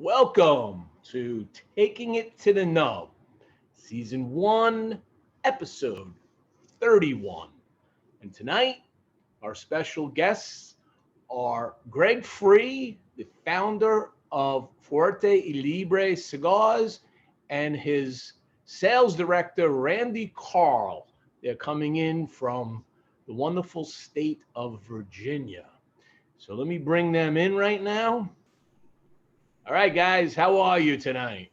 Welcome to Taking It to the Nub, Season 1, Episode 31. And tonight, our special guests are Gregg, the founder of Fuerte y Libre Cigars, and his sales director, Randy Carl. They're coming in from the wonderful state of Virginia. So let me bring them in right now. All right, guys, how are you tonight?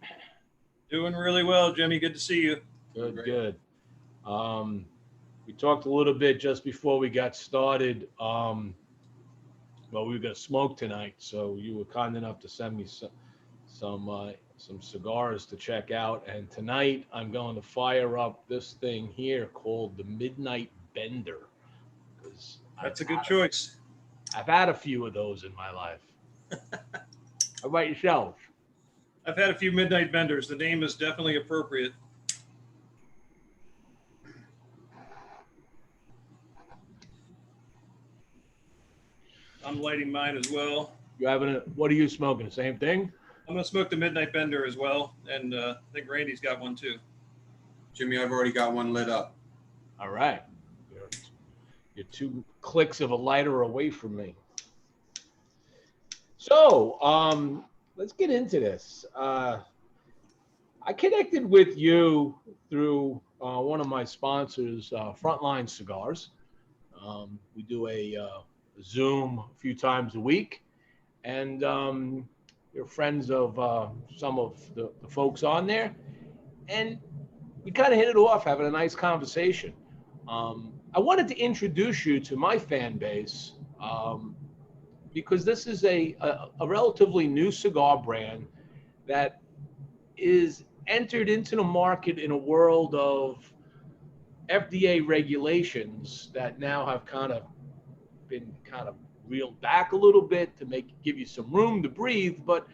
Doing really well, Jimmy. Good to see you. Good, Great. good. We talked a little bit just before we got started. Well, we were gonna smoke tonight, so you were kind enough to send me some cigars to check out. And tonight, I'm going to fire up this thing here called the Midnight Bender. Because That's a good choice. I've had a few of those in my life. How about yourself? I've had a few midnight benders. The name is definitely appropriate. I'm lighting mine as well. What are you smoking? The same thing? I'm going to smoke the midnight bender as well, and I think Randy's got one too. Jimmy, I've already got one lit up. All right. You're 2 clicks of a lighter away from me. So, let's get into this. I connected with you through one of my sponsors, Frontline Cigars. We do a Zoom a few times a week, and you're friends of some of the folks on there, and we kind of hit it off, having a nice conversation. I wanted to introduce you to my fan base because this is a relatively new cigar brand that is entered into the market in a world of FDA regulations that now have been reeled back a little bit to give you some room to breathe. But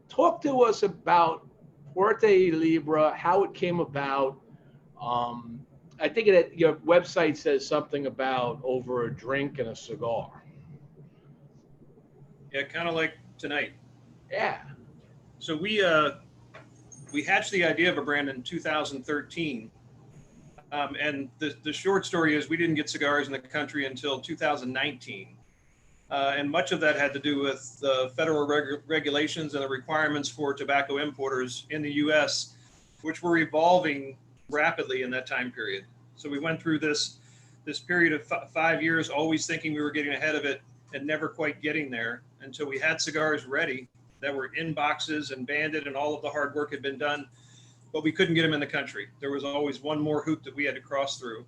talk to us about Fuerte y Libre, how it came about. I think your website says something about over a drink and a cigar. Yeah, kind of like tonight. Yeah. So we hatched the idea of a brand in 2013. And the short story is we didn't get cigars in the country until 2019. And much of that had to do with the federal regulations and the requirements for tobacco importers in the U.S., which were evolving rapidly in that time period. So we went through this period of 5 years, always thinking we were getting ahead of it and never quite getting there until we had cigars ready that were in boxes and banded, and all of the hard work had been done, but we couldn't get them in the country. There was always one more hoop that we had to cross through.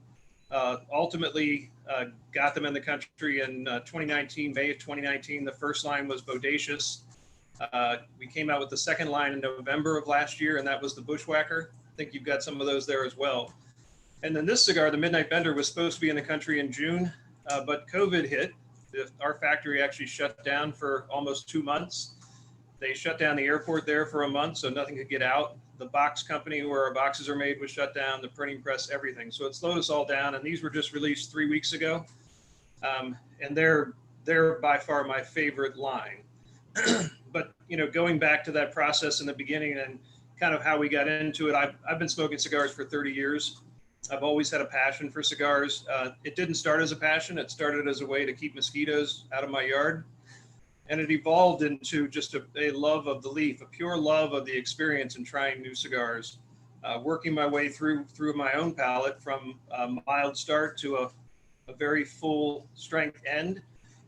Ultimately, got them in the country in 2019, May of 2019. The first line was Bodacious. We came out with the second line in November of last year, and that was the Bushwhacker. I think you've got some of those there as well. And then this cigar, the Midnight Bender, was supposed to be in the country in June, but COVID hit. Our factory actually shut down for almost 2 months. They shut down the airport there for a month, so nothing could get out. The box company where our boxes are made was shut down, the printing press, everything. So it slowed us all down, and these were just released 3 weeks ago. And they're by far my favorite line. But, going back to that process in the beginning and kind of how we got into it, I've been smoking cigars for 30 years. I've always had a passion for cigars. It didn't start as a passion. It started as a way to keep mosquitoes out of my yard. And it evolved into just a love of the leaf, a pure love of the experience in trying new cigars, working my way through my own palate from a mild start to a very full strength end.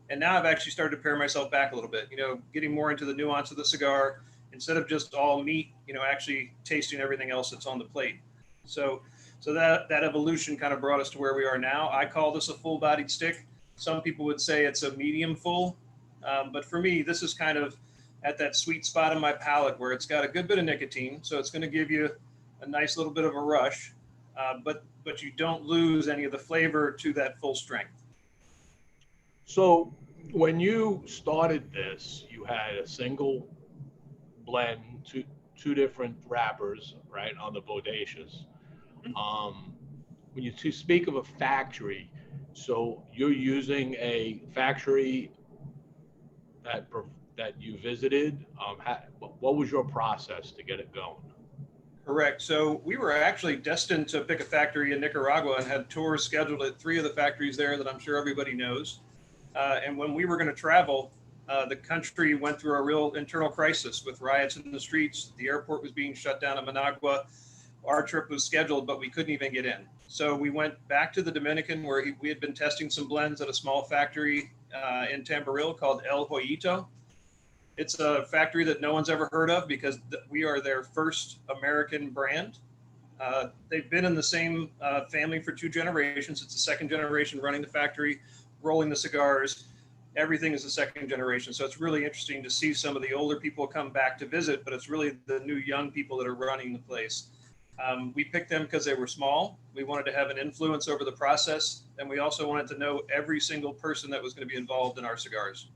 And now I've actually started to pare myself back a little bit, getting more into the nuance of the cigar instead of just all meat, actually tasting everything else that's on the plate. So that evolution kind of brought us to where we are now. I call this a full-bodied stick. Some people would say it's a medium full. But for me, this is kind of at that sweet spot in my palate where it's got a good bit of nicotine. So it's going to give you a nice little bit of a rush, but you don't lose any of the flavor to that full strength. So when you started this, you had a single blend, two different wrappers, right, on the Bodacious. When you speak of a factory, so you're using a factory that you visited. What was your process to get it going? Correct. So we were actually destined to pick a factory in Nicaragua and had tours scheduled at 3 of the factories there that I'm sure everybody knows. And when we were going to travel, the country went through a real internal crisis with riots in the streets. The airport was being shut down in Managua. Our trip was scheduled, but we couldn't even get in. So we went back to the Dominican, where we had been testing some blends at a small factory in Tamboril called El Hoyito. It's a factory that no one's ever heard of because we are their first American brand. They've been in the same family for 2 generations. It's the second generation running the factory, rolling the cigars. Everything is the second generation. So it's really interesting to see some of the older people come back to visit, but it's really the new young people that are running the place. We picked them because they were small. We wanted to have an influence over the process. And we also wanted to know every single person that was going to be involved in our cigars.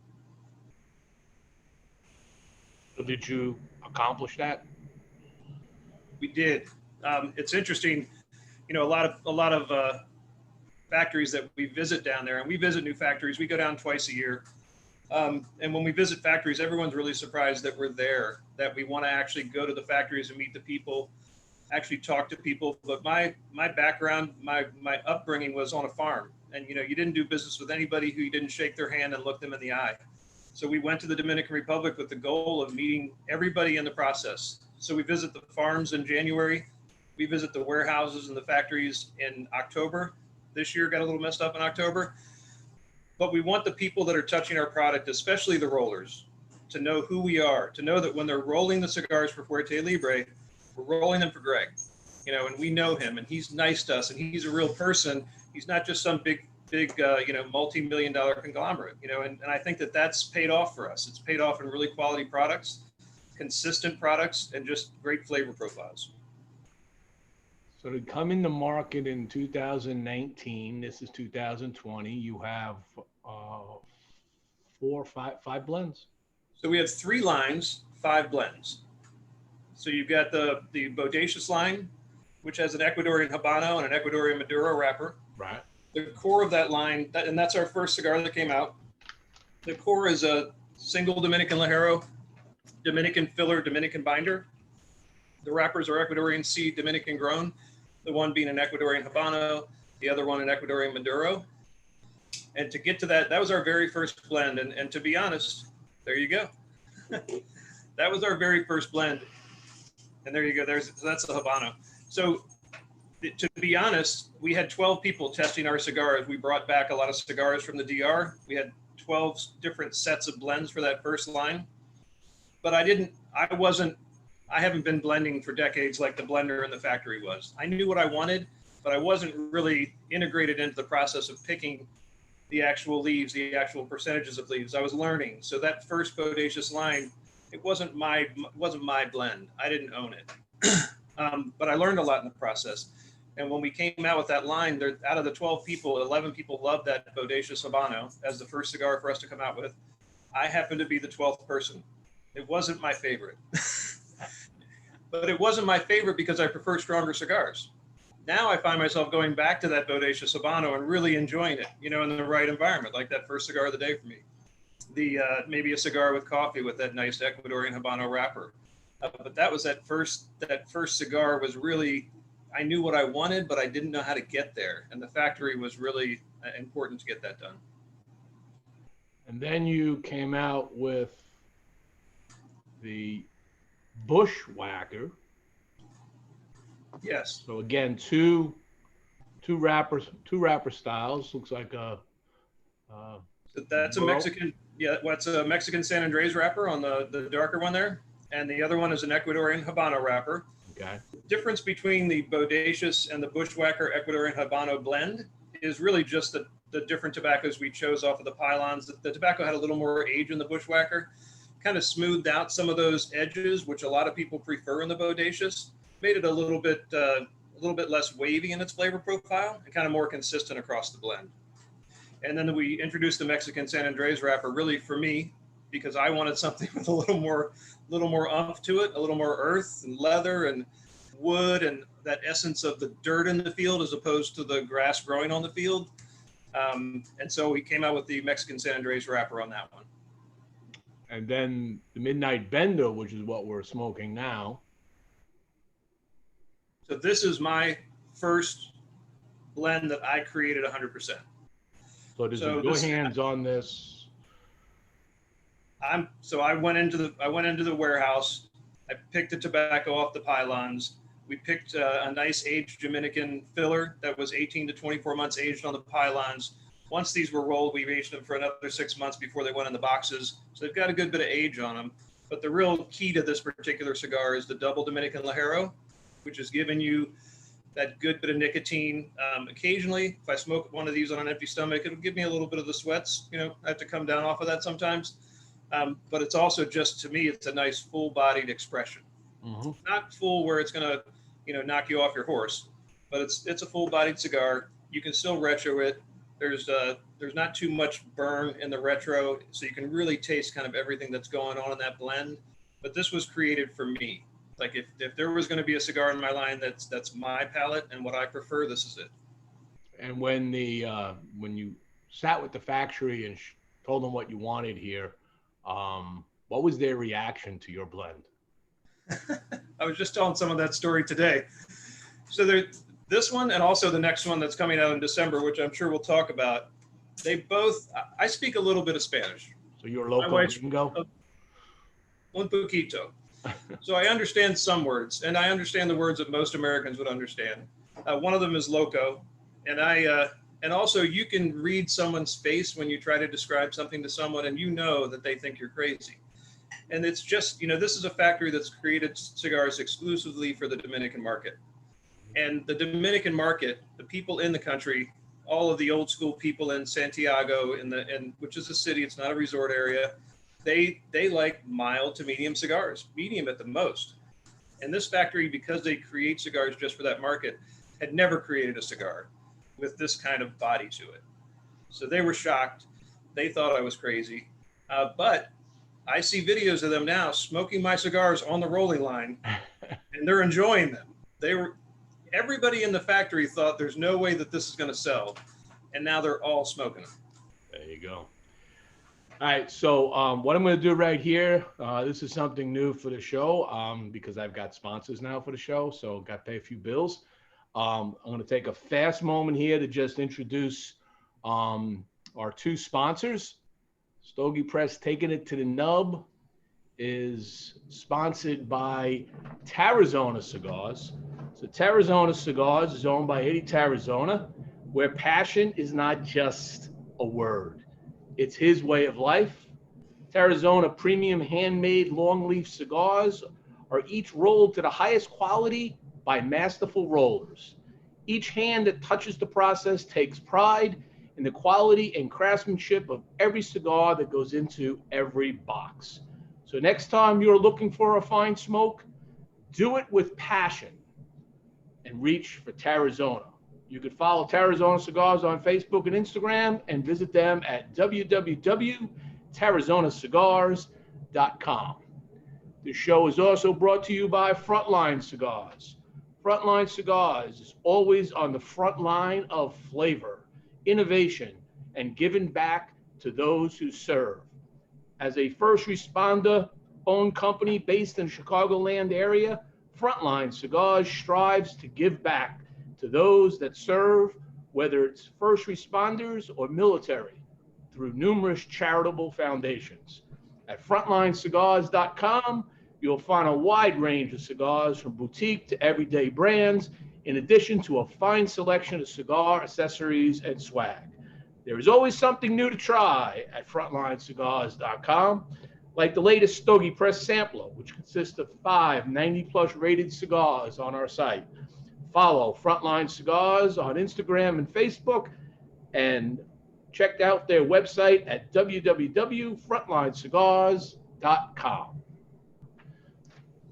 So did you accomplish that? We did. It's interesting, a lot of factories that we visit down there, and we visit new factories. We go down twice a year. And when we visit factories, everyone's really surprised that we're there, that we want to actually go to the factories and meet the people, actually talk to people. But my background, my upbringing was on a farm, and you didn't do business with anybody who you didn't shake their hand and look them in the eye. So we went to the Dominican Republic with the goal of meeting everybody in the process. So we visit the farms in January. We visit the warehouses and the factories in October. This year got a little messed up in October. But we want the people that are touching our product, especially the rollers, to know who we are, to know that when they're rolling the cigars for Fuerte y Libre, we're rolling them for Gregg, and we know him, and he's nice to us, and he's a real person. He's not just some big, multi-million-dollar conglomerate, and I think that that's paid off for us. It's paid off in really quality products, consistent products, and just great flavor profiles. So to come into market in 2019, this is 2020, you have 5 blends? So we have 3 lines, 5 blends. So you've got the Bodacious line, which has an Ecuadorian Habano and an Ecuadorian Maduro wrapper. Right. The core of that line, and that's our first cigar that came out. The core is a single Dominican Ligero, Dominican filler, Dominican binder. The wrappers are Ecuadorian seed, Dominican grown. The one being an Ecuadorian Habano, the other one an Ecuadorian Maduro. And to get to that was our very first blend. And to be honest, there you go. That was our very first blend. And there you go. That's the Habano. So to be honest, we had 12 people testing our cigars. We brought back a lot of cigars from the DR. We had 12 different sets of blends for that first line. But I haven't been blending for decades like the blender in the factory was. I knew what I wanted, but I wasn't really integrated into the process of picking the actual leaves, the actual percentages of leaves. I was learning. So that first Bodacious line, it wasn't my blend. I didn't own it. But I learned a lot in the process. And when we came out with that line, out of the 12 people, 11 people loved that Bodacious Habano as the first cigar for us to come out with. I happened to be the 12th person. It wasn't my favorite. But it wasn't my favorite because I prefer stronger cigars. Now I find myself going back to that Bodacious Habano and really enjoying it, in the right environment, like that first cigar of the day for me. Maybe a cigar with coffee with that nice Ecuadorian Habano wrapper. But that first cigar was really, I knew what I wanted, but I didn't know how to get there. And the factory was really important to get that done. And then you came out with the Bushwhacker. Yes. So again, two wrapper styles. Looks like a. So that's a Mexican. Yeah, what's a Mexican San Andres wrapper on the darker one there, and the other one is an Ecuadorian Habano wrapper. Okay. The difference between the Bodacious and the Bushwhacker Ecuadorian Habano blend is really just the different tobaccos we chose off of the pylons. The tobacco had a little more age in the Bushwhacker, kind of smoothed out some of those edges, which a lot of people prefer in the Bodacious. Made it a little bit less wavy in its flavor profile and kind of more consistent across the blend. And then we introduced the Mexican San Andres wrapper, really for me, because I wanted something with a little more umph to it, a little more earth and leather and wood and that essence of the dirt in the field as opposed to the grass growing on the field. And so we came out with the Mexican San Andres wrapper on that one. And then the Midnight Bender, which is what we're smoking now. So this is my first blend that I created 100%. So there's your hands on this. I went into the warehouse. I picked the tobacco off the pylons. We picked a nice aged Dominican filler that was 18 to 24 months aged on the pylons. Once these were rolled, we aged them for another 6 months before they went in the boxes. So they've got a good bit of age on them. But the real key to this particular cigar is the double Dominican Ligero, which is giving you that good bit of nicotine. Occasionally, if I smoke one of these on an empty stomach, it'll give me a little bit of the sweats. You know, I have to come down off of that sometimes. But it's also just, to me, it's a nice full-bodied expression. Mm-hmm. Not full where it's going to, knock you off your horse, but it's a full-bodied cigar. You can still retro it. There's not too much burn in the retro, so you can really taste kind of everything that's going on in that blend. But this was created for me. Like if there was going to be a cigar in my line that's my palate and what I prefer, this is it. And when you sat with the factory and told them what you wanted here, what was their reaction to your blend? I was just telling some of that story today. So this one and also the next one that's coming out in December, which I'm sure we'll talk about, I speak a little bit of Spanish. So you're local gringo? Un poquito. So I understand some words, and I understand the words that most Americans would understand. One of them is loco, and also you can read someone's face when you try to describe something to someone, and you know that they think you're crazy. And it's just, this is a factory that's created cigars exclusively for the Dominican market. And the Dominican market, the people in the country, all of the old school people in Santiago, which is a city, it's not a resort area, they like mild to medium cigars, medium at the most. And this factory, because they create cigars just for that market, had never created a cigar with this kind of body to it. So they were shocked. They thought I was crazy. But I see videos of them now smoking my cigars on the rolling line, and they're enjoying them. Everybody in the factory thought there's no way that this is going to sell, and now they're all smoking them. There you go. All right, so what I'm going to do right here, this is something new for the show because I've got sponsors now for the show, so got to pay a few bills. I'm going to take a fast moment here to just introduce our two sponsors. Stogie Press Taking It to the Nub is sponsored by Tarazona Cigars. So Tarazona Cigars is owned by Eddie Tarazona, where passion is not just a word. It's his way of life. Tarazona premium handmade long leaf cigars are each rolled to the highest quality by masterful rollers. Each hand that touches the process takes pride in the quality and craftsmanship of every cigar that goes into every box. So next time you're looking for a fine smoke, do it with passion and reach for Tarazona. You can follow Tarazona Cigars on Facebook and Instagram and visit them at www.tarazonacigars.com. The show is also brought to you by Frontline Cigars. Frontline Cigars is always on the front line of flavor, innovation, and giving back to those who serve. As a first responder-owned company based in the Chicagoland area, Frontline Cigars strives to give back to those that serve, whether it's first responders or military, through numerous charitable foundations. At frontlinecigars.com, you'll find a wide range of cigars from boutique to everyday brands, in addition to a fine selection of cigar accessories and swag. There is always something new to try at frontlinecigars.com, like the latest Stogie Press sampler, which consists of 5 90-plus rated cigars on our site. Follow Frontline Cigars on Instagram and Facebook, and check out their website at www.frontlinecigars.com.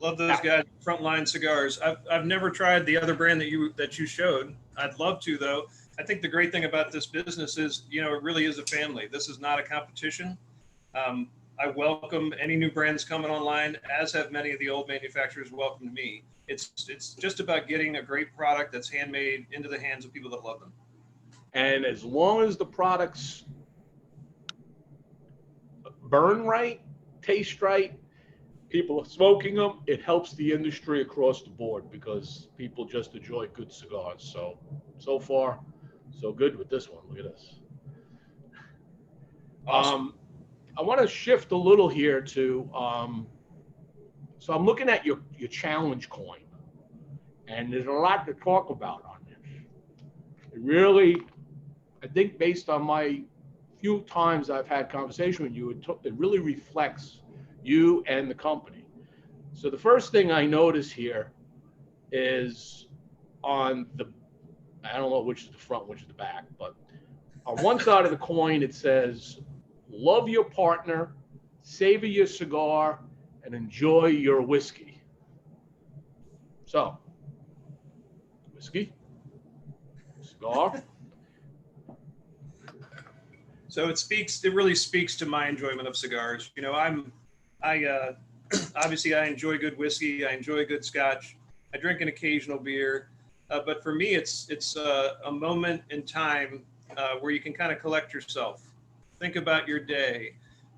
Love those guys, Frontline Cigars. I've never tried the other brand that you showed. I'd love to, though. I think the great thing about this business is, it really is a family. This is not a competition. I welcome any new brands coming online, as have many of the old manufacturers welcomed me. It's just about getting a great product that's handmade into the hands of people that love them. And as long as the products burn right taste right, people are smoking them, it helps the industry across the board because people just enjoy good cigars. So far, so good with this one. Look at this. Awesome. I want to shift a little here to, so I'm looking at your challenge coin, and there's a lot to talk about on this. It really, I think based on my few times I've had conversation with you, it really reflects you and the company. So the first thing I notice here is on the, I don't know which is the front, which is the back, but on one side of the coin, it says, love your partner, savor your cigar, and enjoy your whiskey. So, whiskey, cigar. So it really speaks to my enjoyment of cigars. You know, obviously I enjoy good whiskey. I enjoy good scotch. I drink an occasional beer. But for me, it's a moment in time where you can kind of collect yourself, think about your day,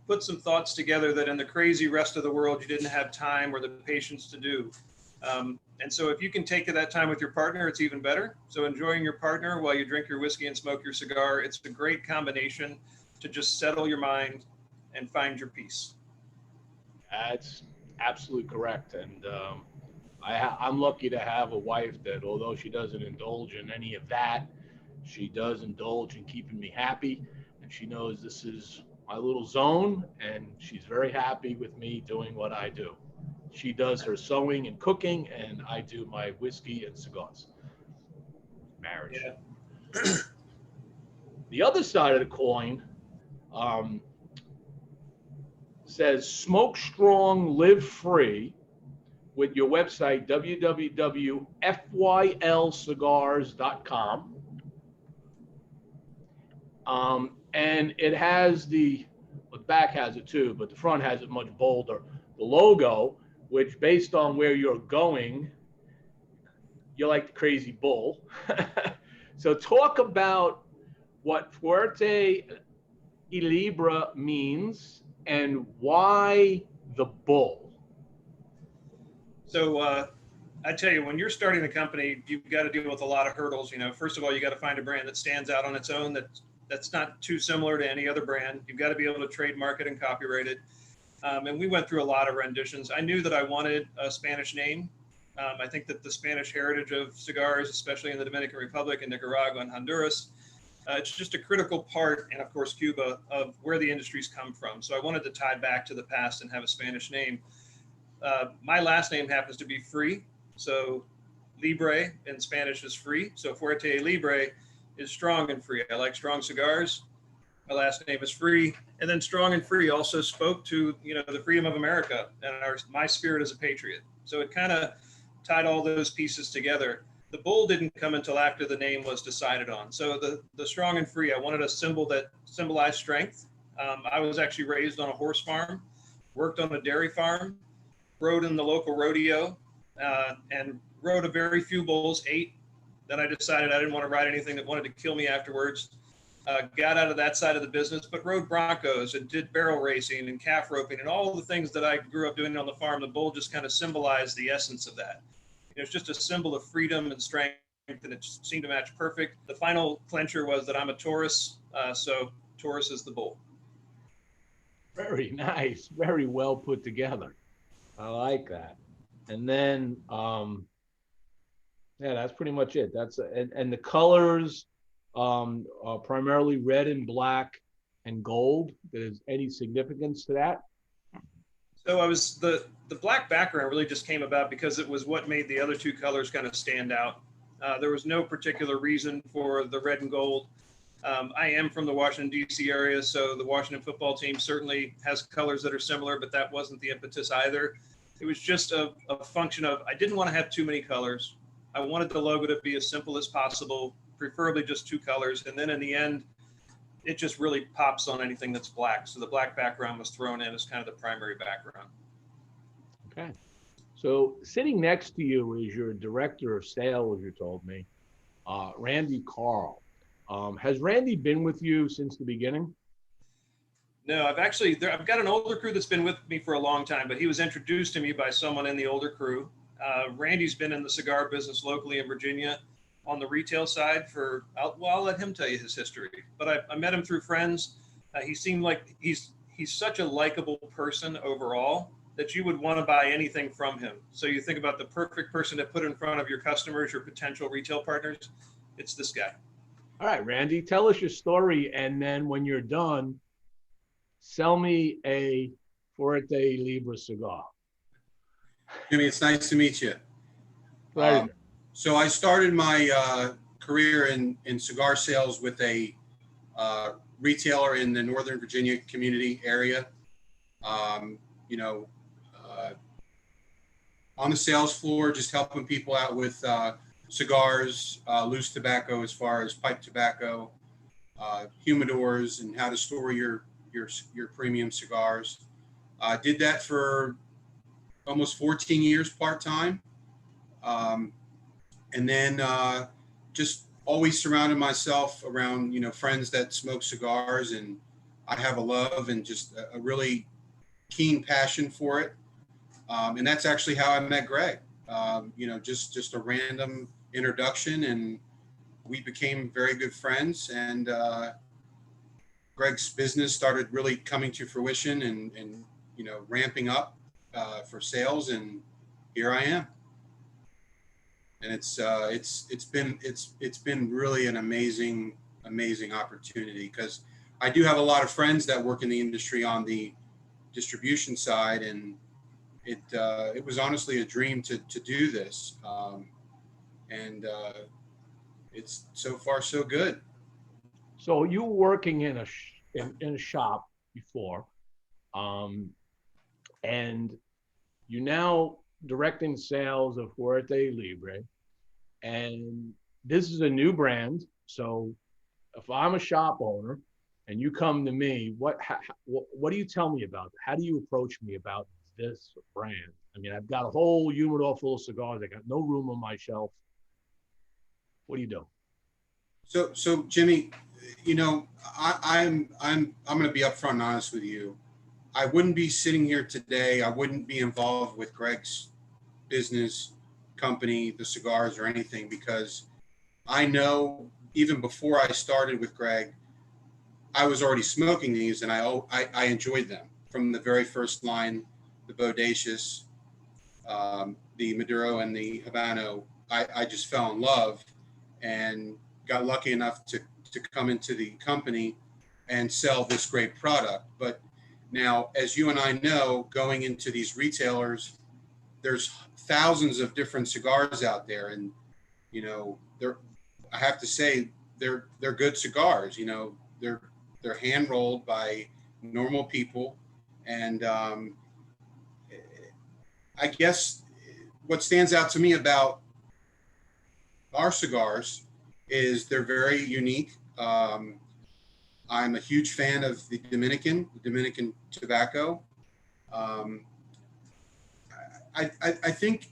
put some thoughts together that in the crazy rest of the world you didn't have time or the patience to do. And so if you can take that time with your partner, it's even better. So enjoying your partner while you drink your whiskey and smoke your cigar, it's a great combination to just settle your mind and find your peace. That's absolutely correct. And I'm lucky to have a wife that, although she doesn't indulge in any of that, she does indulge in keeping me happy. And she knows this is my little zone, and she's very happy with me doing what I do. She does her sewing and cooking, and I do my whiskey and cigars. Marriage. Yeah. The other side of the coin says smoke strong, live free with your website, www.fylcigars.com. And it has the back has it too, but the front has it much bolder. The logo, which based on where you're going, you're like the crazy bull. So talk about what Fuerte y Libre means and why the bull. So I tell you, when you're starting a company, you've got to deal with a lot of hurdles. You know, first of all, you got to find a brand that stands out on its own, that's not too similar to any other brand. You've got to be able to trademark it and copyright it. And we went through a lot of renditions. I knew that I wanted a Spanish name. I think that the Spanish heritage of cigars, especially in the Dominican Republic and Nicaragua and Honduras, it's just a critical part, and of course Cuba, of where the industry's come from. So I wanted to tie back to the past and have a Spanish name. My last name happens to be free. So Libre in Spanish is free. So Fuerte y Libre is strong and free. I like strong cigars. My last name is free. And then strong and free also spoke to, you know, the freedom of America and my spirit as a patriot. So it kind of tied all those pieces together. The bull didn't come until after the name was decided on. So the strong and free, I wanted a symbol that symbolized strength. I was actually raised on a horse farm, worked on a dairy farm, rode in the local rodeo, and rode a very few bulls, 8. Then I decided I didn't want to ride anything that wanted to kill me afterwards. Got out of that side of the business, but rode broncos and did barrel racing and calf roping and all the things that I grew up doing on the farm. The bull just kind of symbolized the essence of that. It's just a symbol of freedom and strength, and it seemed to match perfect. The final clincher was that I'm a Taurus, so Taurus is the bull. Very nice. Very well put together. I like that. And then, yeah, that's pretty much it. That's and the colors are primarily red and black and gold. There's any significance to that? So I was the black background really just came about because it was what made the other 2 colors kind of stand out. There was no particular reason for the red and gold. I am from the Washington, D.C. area, so the Washington football team certainly has colors that are similar, but that wasn't the impetus either. It was just a function of I didn't want to have too many colors. I wanted the logo to be as simple as possible, preferably just 2 colors. And then in the end, it just really pops on anything that's black. So the black background was thrown in as kind of the primary background. Okay. So sitting next to you is your director of sales, you told me, Randy Carl. Has Randy been with you since the beginning? No, I've got an older crew that's been with me for a long time, but he was introduced to me by someone in the older crew. Randy's been in the cigar business locally in Virginia on the retail side I'll let him tell you his history. But I met him through friends. He seemed like he's such a likable person overall that you would want to buy anything from him. So you think about the perfect person to put in front of your customers, your potential retail partners. It's this guy. All right, Randy, tell us your story, and then when you're done, sell me a Fuerte y Libre cigar. Jimmie, it's nice to meet you. Right. So I started my career in cigar sales with a retailer in the Northern Virginia community area. On the sales floor, just helping people out with cigars, loose tobacco as far as pipe tobacco, humidors, and how to store your premium cigars. I did that for almost 14 years part-time. And then just always surrounded myself around, friends that smoke cigars, and I have a love and just a really keen passion for it. And that's actually how I met Gregg. Just a random introduction, and we became very good friends. And Gregg's business started really coming to fruition and ramping up for sales, and here I am. And it's been really an amazing opportunity, because I do have a lot of friends that work in the industry on the distribution side, and it was honestly a dream to do this, and it's so far so good. So you were working in a shop before, and you now directing sales of Fuerte y Libre, and this is a new brand. So if I'm a shop owner and you come to me, what do you tell me about it? How do you approach me about this brand? I mean, I've got a whole humidor full of cigars. I got no room on my shelf. What do you do? So Jimmie, I'm going to be upfront and honest with you. I wouldn't be sitting here today. I wouldn't be involved with Gregg's business, company, the cigars, or anything, because I know even before I started with Gregg, I was already smoking these, and I enjoyed them from the very first line, the Bodacious, the Maduro, and the Habano. I just fell in love and got lucky enough to come into the company and sell this great product. But now, as you and I know, going into these retailers, there's thousands of different cigars out there, and I have to say they're good cigars. They're hand rolled by normal people, and I guess what stands out to me about our cigars is they're very unique. I'm a huge fan of the Dominican tobacco. I think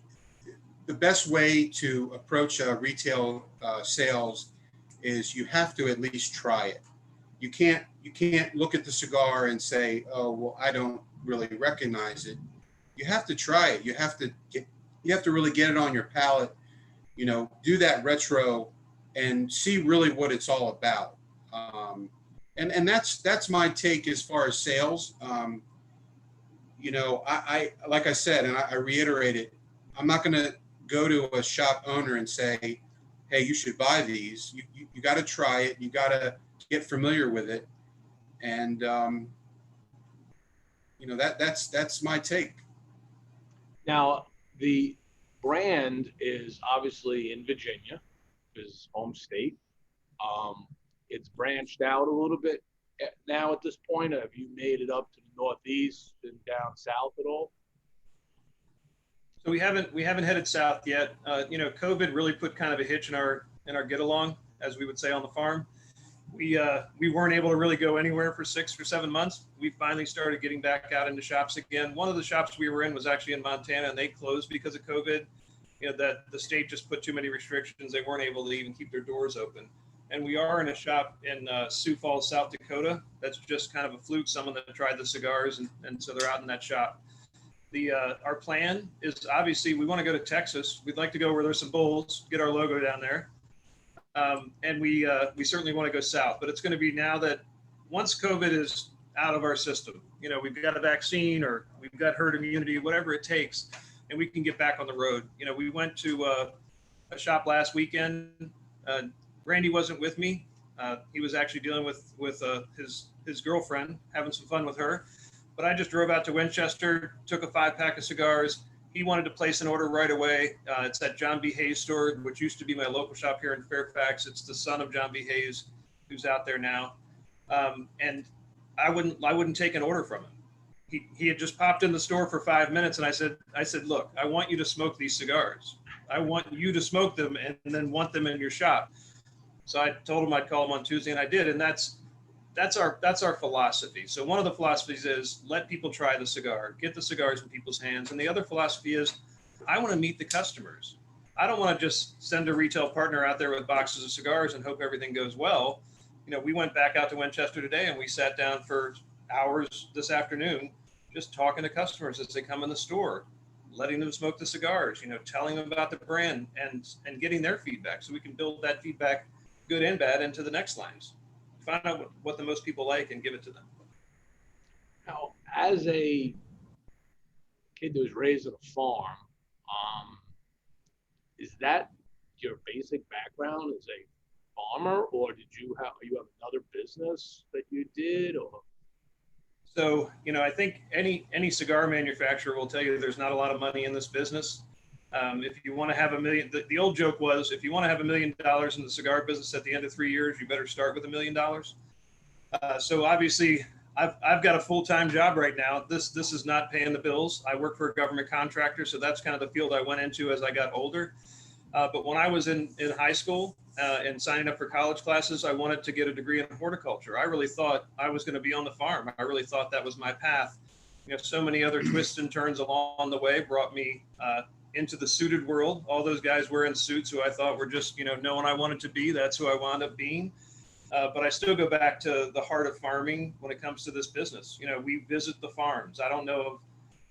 the best way to approach retail sales is you have to at least try it. You can't look at the cigar and say, oh, well, I don't really recognize it. You have to try it. You have to really get it on your palate, do that retro and see really what it's all about. And that's my take as far as sales. I like I said, and I reiterate it, I'm not going to go to a shop owner and say, hey, you should buy these. You got to try it. You got to get familiar with it. And, that's my take. Now, the brand is obviously in Virginia, his home state. It's branched out a little bit now at this point. Have you made it up to the Northeast and down south at all? So we haven't headed south yet. COVID really put kind of a hitch in our get along, as we would say on the farm. We weren't able to really go anywhere for 6 or 7 months. We finally started getting back out into shops again. One of the shops we were in was actually in Montana, and they closed because of COVID. That the state just put too many restrictions. They weren't able to even keep their doors open. and we are in a shop in Sioux Falls, South Dakota. That's just kind of a fluke. Someone that tried the cigars, and so they're out in that shop. Our plan is obviously we want to go to Texas. We'd like to go where there's some bulls, get our logo down there, and we certainly want to go south. But it's going to be now that once COVID is out of our system, you know, we've got a vaccine or we've got herd immunity, whatever it takes, and we can get back on the road. You know, we went to a shop last weekend. Randy wasn't with me. He was actually dealing with his girlfriend, having some fun with her. But I just drove out to Winchester, took a 5-pack of cigars. He wanted to place an order right away. It's at John B. Hayes store, which used to be my local shop here in Fairfax. It's the son of John B. Hayes, who's out there now. And I wouldn't take an order from him. He had just popped in the store for 5 minutes, and I said, look, I want you to smoke these cigars. I want you to smoke them and then want them in your shop. So I told him I'd call him on Tuesday, and I did. And that's our philosophy. So one of the philosophies is let people try the cigar, get the cigars in people's hands. And the other philosophy is I want to meet the customers. I don't want to just send a retail partner out there with boxes of cigars and hope everything goes well. You know, we went back out to Winchester today and we sat down for hours this afternoon, just talking to customers as they come in the store, letting them smoke the cigars, you know, telling them about the brand and getting their feedback so we can build that feedback, good and bad, into the next lines. Find out what the most people like and give it to them. Now, as a kid who was raised on a farm, is that your basic background as a farmer, or did you have another business that you did, or? So, you know, I think any cigar manufacturer will tell you there's not a lot of money in this business. If you want to have $1 million, the old joke was, if you want to have $1 million in the cigar business at the end of 3 years, you better start with $1 million. So obviously, I've got a full-time job right now. This is not paying the bills. I work for a government contractor, so that's kind of the field I went into as I got older. But when I was in high school and signing up for college classes, I wanted to get a degree in horticulture. I really thought I was going to be on the farm. I really thought that was my path. You know, so many other twists and turns along the way brought me into the suited world. All those guys wearing suits who I thought were just, you know, knowing I wanted to be. That's who I wound up being. But I still go back to the heart of farming when it comes to this business. You know, we visit the farms. I don't know,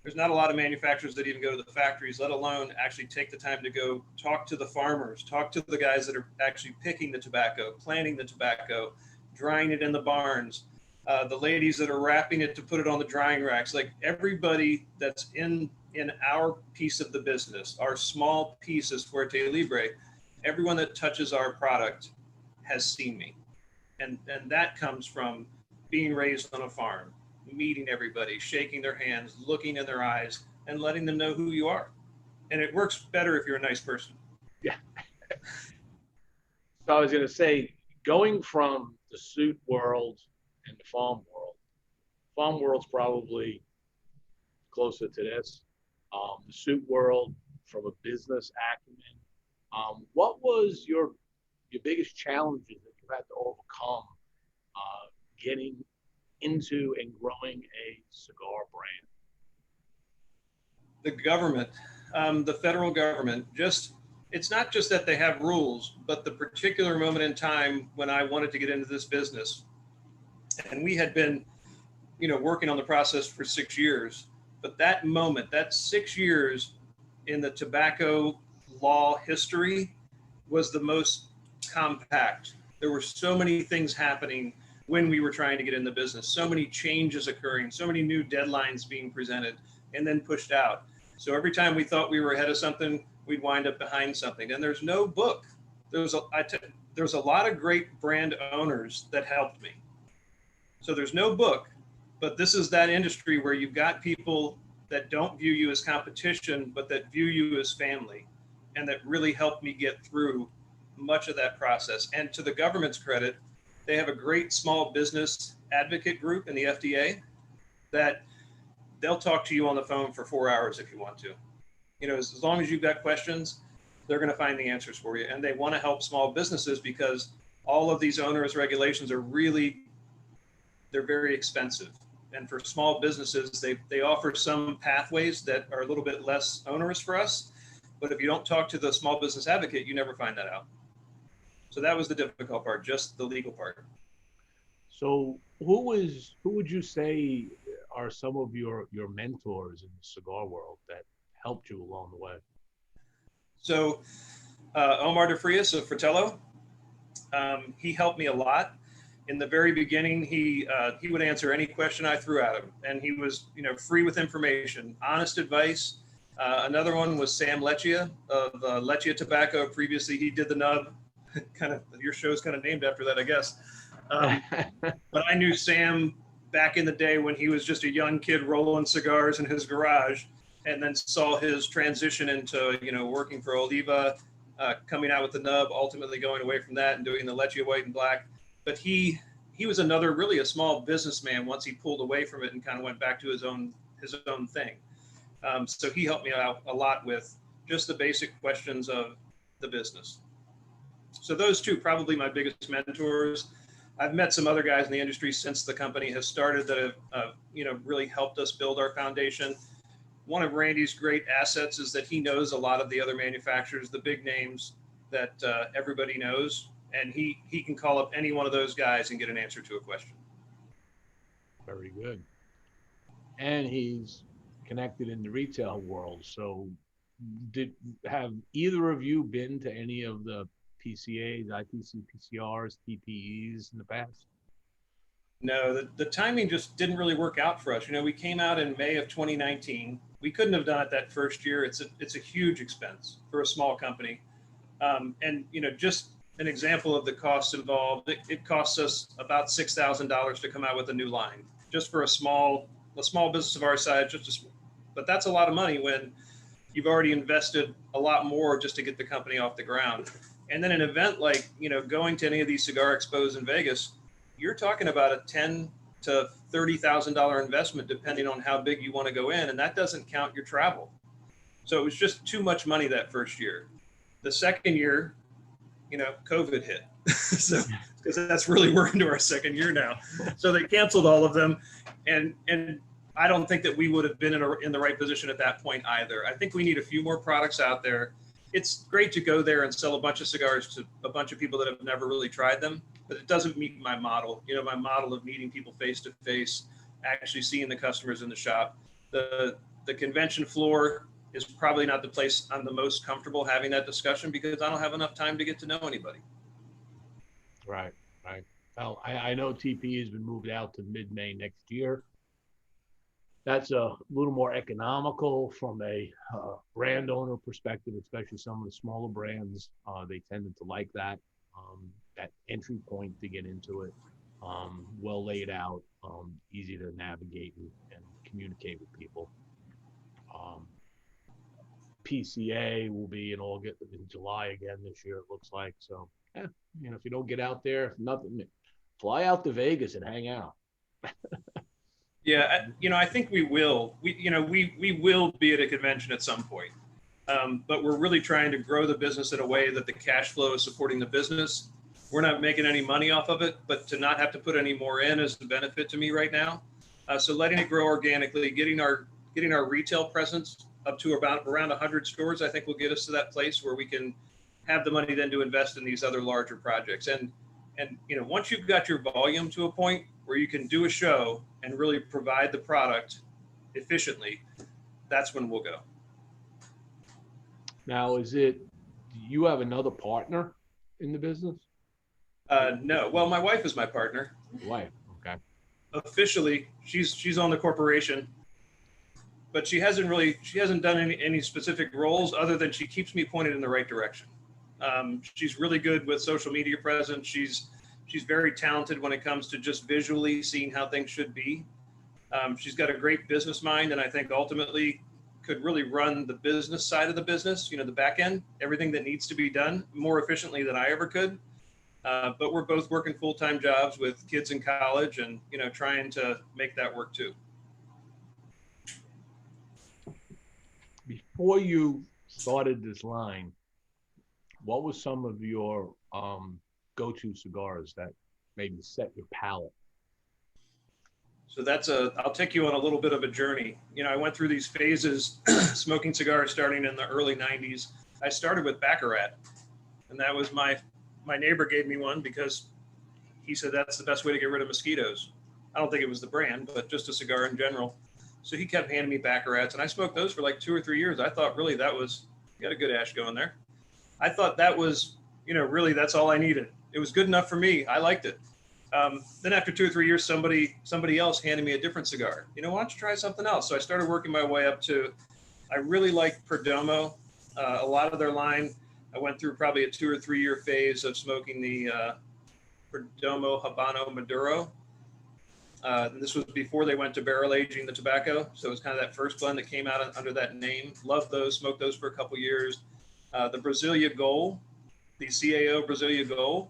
there's not a lot of manufacturers that even go to the factories, let alone actually take the time to go talk to the farmers, talk to the guys that are actually picking the tobacco, planting the tobacco, drying it in the barns, the ladies that are wrapping it to put it on the drying racks. Like everybody that's in our piece of the business, our small piece is Fuerte y Libre, everyone that touches our product has seen me. And that comes from being raised on a farm, meeting everybody, shaking their hands, looking in their eyes, and letting them know who you are. And it works better if you're a nice person. Yeah. So I was going to say, going from the suit world and the farm world's probably closer to this. The suit world, from a business acumen, what was your biggest challenges that you had to overcome getting into and growing a cigar brand? The government, the federal government, it's not just that they have rules, but the particular moment in time when I wanted to get into this business, and we had been, you know, working on the process for 6 years, but that moment, that 6 years in the tobacco law history was the most compact. There were so many things happening when we were trying to get in the business, so many changes occurring, so many new deadlines being presented and then pushed out. So every time we thought we were ahead of something, we'd wind up behind something. And there's no book. There's a lot of great brand owners that helped me. So there's no book, but this is that industry where you've got people that don't view you as competition, but that view you as family, and that really helped me get through much of that process. And to the government's credit, they have a great small business advocate group in the FDA that they'll talk to you on the phone for 4 hours if you want to. You know, as long as you've got questions, they're going to find the answers for you. And they want to help small businesses because all of these onerous regulations are they're very expensive. And for small businesses, they offer some pathways that are a little bit less onerous for us. But if you don't talk to the small business advocate, you never find that out. So that was the difficult part, just the legal part. So who would you say are some of your mentors in the cigar world that helped you along the way? So Omar DeFrias of Fratello, he helped me a lot. In the very beginning, he would answer any question I threw at him, and he was, free with information, honest advice. Another one was Sam Leccia of Leccia Tobacco. Previously, he did the nub. Kind of, your show's kind of named after that, I guess. But I knew Sam back in the day when he was just a young kid rolling cigars in his garage, and then saw his transition into, working for Oliva, coming out with the nub, ultimately going away from that and doing the Leccia white and black. But he was another, really a small businessman once he pulled away from it and kind of went back to his own thing. So he helped me out a lot with just the basic questions of the business. So those two, probably my biggest mentors. I've met some other guys in the industry since the company has started that have, really helped us build our foundation. One of Randy's great assets is that he knows a lot of the other manufacturers, the big names that everybody knows. And he can call up any one of those guys and get an answer to a question. Very good. And he's connected in the retail world. So have either of you been to any of the PCAs, ITC PCRs, TPEs in the past? No, the timing just didn't really work out for us. We came out in May of 2019. We couldn't have done it that first year. It's a huge expense for a small company. And, just an example of the costs involved, it costs us about $6,000 to come out with a new line, just for a small business of our size. But that's a lot of money when you've already invested a lot more just to get the company off the ground. And then an event like, going to any of these cigar expos in Vegas, you're talking about a $10,000 to $30,000 investment, depending on how big you want to go in. And that doesn't count your travel. So it was just too much money that first year. The second year, COVID hit. So, because that's really, we're into our second year now. So they canceled all of them. And I don't think that we would have been in the right position at that point either. I think we need a few more products out there. It's great to go there and sell a bunch of cigars to a bunch of people that have never really tried them, but it doesn't meet my model. My model of meeting people face to face, actually seeing the customers in the shop. The convention floor is probably not the place I'm the most comfortable having that discussion, because I don't have enough time to get to know anybody. Right. Well, I know TP has been moved out to mid-May next year. That's a little more economical from a brand owner perspective, especially some of the smaller brands. They tended to like that entry point to get into it. Well laid out, easy to navigate and communicate with people. PCA will be in July again this year, it looks like. So, if you don't get out there, nothing, fly out to Vegas and hang out. Yeah, I think we will. We will be at a convention at some point. But we're really trying to grow the business in a way that the cash flow is supporting the business. We're not making any money off of it, but to not have to put any more in is the benefit to me right now. So letting it grow organically, getting our retail presence up to around 100 stores, I think will get us to that place where we can have the money then to invest in these other larger projects. And once you've got your volume to a point where you can do a show and really provide the product efficiently, that's when we'll go. Now, do you have another partner in the business? No. Well, my wife is my partner. Wife, okay. Officially, she's on the corporation, but she hasn't done any specific roles other than she keeps me pointed in the right direction. She's really good with social media presence. She's very talented when it comes to just visually seeing how things should be. She's got a great business mind, and I think ultimately could really run the business side of the business, the back end, everything that needs to be done more efficiently than I ever could. But we're both working full-time jobs with kids in college and, trying to make that work too. Before you started this line, what was some of your go-to cigars that maybe set your palate? So I'll take you on a little bit of a journey. I went through these phases, smoking cigars starting in the early 90s. I started with Baccarat, and that was my my neighbor gave me one because he said that's the best way to get rid of mosquitoes. I don't think it was the brand, but just a cigar in general. So he kept handing me Baccarats, and I smoked those for like 2 or 3 years. I thought really that was, you got a good ash going there. I thought that was, really that's all I needed. It was good enough for me. I liked it. Then after 2 or 3 years, somebody else handed me a different cigar. Why don't you try something else? So I started working my way up to, I really liked Perdomo. A lot of their line, I went through probably a 2 or 3 year phase of smoking the Perdomo Habano Maduro. This was before they went to barrel aging the tobacco. So it was kind of that first blend that came out under that name. Loved those, smoked those for a couple years. The Brasilia Gold, the CAO Brasilia Gold.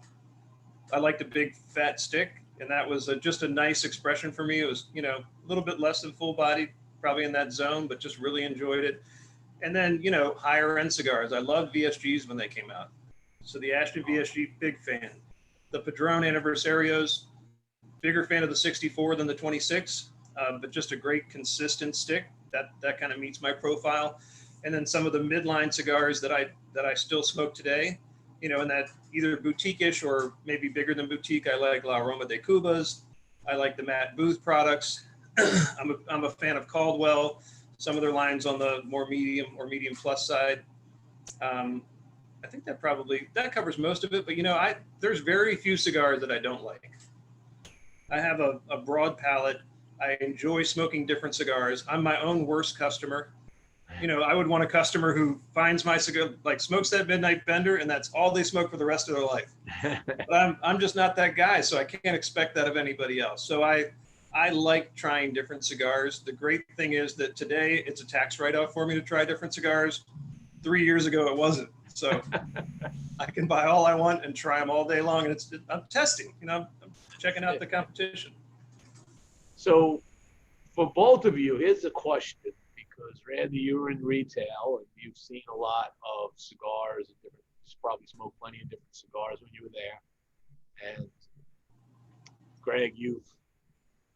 I liked a big fat stick, and that was just a nice expression for me. It was, a little bit less than full bodied, probably in that zone, but just really enjoyed it. And then, higher end cigars. I loved VSGs when they came out. So the Ashton VSG, big fan. The Padron Aniversarios, bigger fan of the 64 than the 26, but just a great consistent stick. That kind of meets my profile. And then some of the midline cigars that I still smoke today, in that either boutique-ish or maybe bigger than boutique. I like La Aroma de Cubas. I like the Matt Booth products. I'm a fan of Caldwell. Some of their lines on the more medium or medium plus side. I think that covers most of it. But there's very few cigars that I don't like. I have a broad palate. I enjoy smoking different cigars. I'm my own worst customer. I would want a customer who finds my cigar, like smokes that Midnight Bender, and that's all they smoke for the rest of their life. But I'm just not that guy, so I can't expect that of anybody else. So I like trying different cigars. The great thing is that today it's a tax write-off for me to try different cigars. 3 years ago, it wasn't. So I can buy all I want and try them all day long. And I'm testing, I'm checking out the competition. So for both of you, here's a question, because Randy, you're in retail and you've seen a lot of cigars and you probably smoked plenty of different cigars when you were there. And Gregg, you've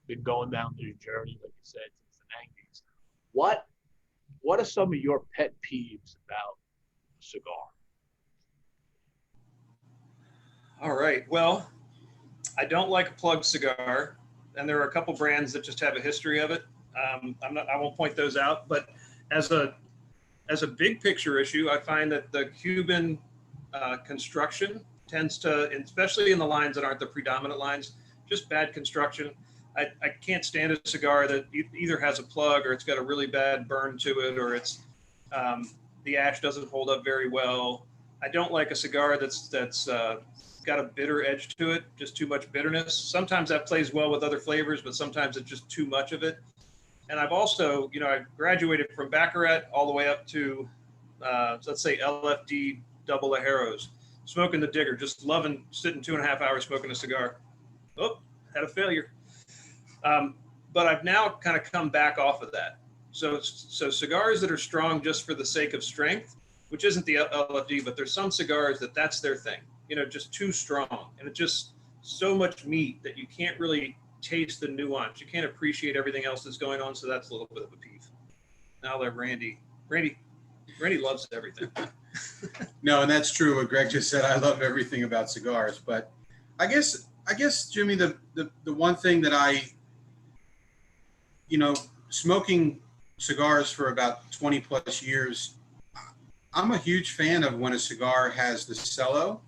been going down this journey, like you said, since the 90s. What are some of your pet peeves about a cigar? All right. Well, I don't like a plug cigar, and there are a couple brands that just have a history of it. I won't point those out, but as a big picture issue, I find that the Cuban construction tends to, especially in the lines that aren't the predominant lines, just bad construction. I can't stand a cigar that either has a plug or it's got a really bad burn to it, or it's the ash doesn't hold up very well. I don't like a cigar that's got a bitter edge to it, just too much bitterness. Sometimes that plays well with other flavors, but sometimes it's just too much of it. And I've also, I graduated from Baccarat all the way up to, let's say LFD double Ajeros, smoking the digger, just loving sitting 2.5 hours smoking a cigar. Oh, had a failure. But I've now kind of come back off of that. So cigars that are strong just for the sake of strength, which isn't the LFD, but there's some cigars that's their thing, just too strong. And it's just so much meat that you can't really taste the nuance. You can't appreciate everything else that's going on. So that's a little bit of a peeve. Now that Randy loves everything. No, and that's true. What Gregg just said, I love everything about cigars, but I guess, Jimmie, the one thing that smoking cigars for about 20 plus years, I'm a huge fan of when a cigar has the cello,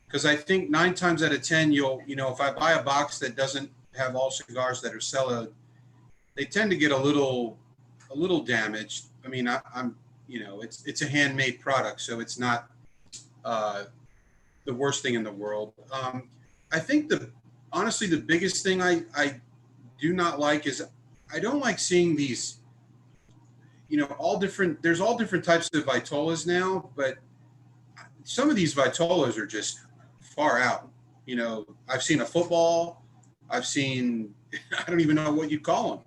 because I think 9 times out of 10, if I buy a box that doesn't have all cigars that are celloed, they tend to get a little damaged. I mean, I'm it's a handmade product, so it's not the worst thing in the world. I think honestly, the biggest thing I do not like is I don't like seeing these, there's all different types of Vitolas now, but some of these Vitolas are just far out. I've seen a football, I've seen, I don't even know what you'd call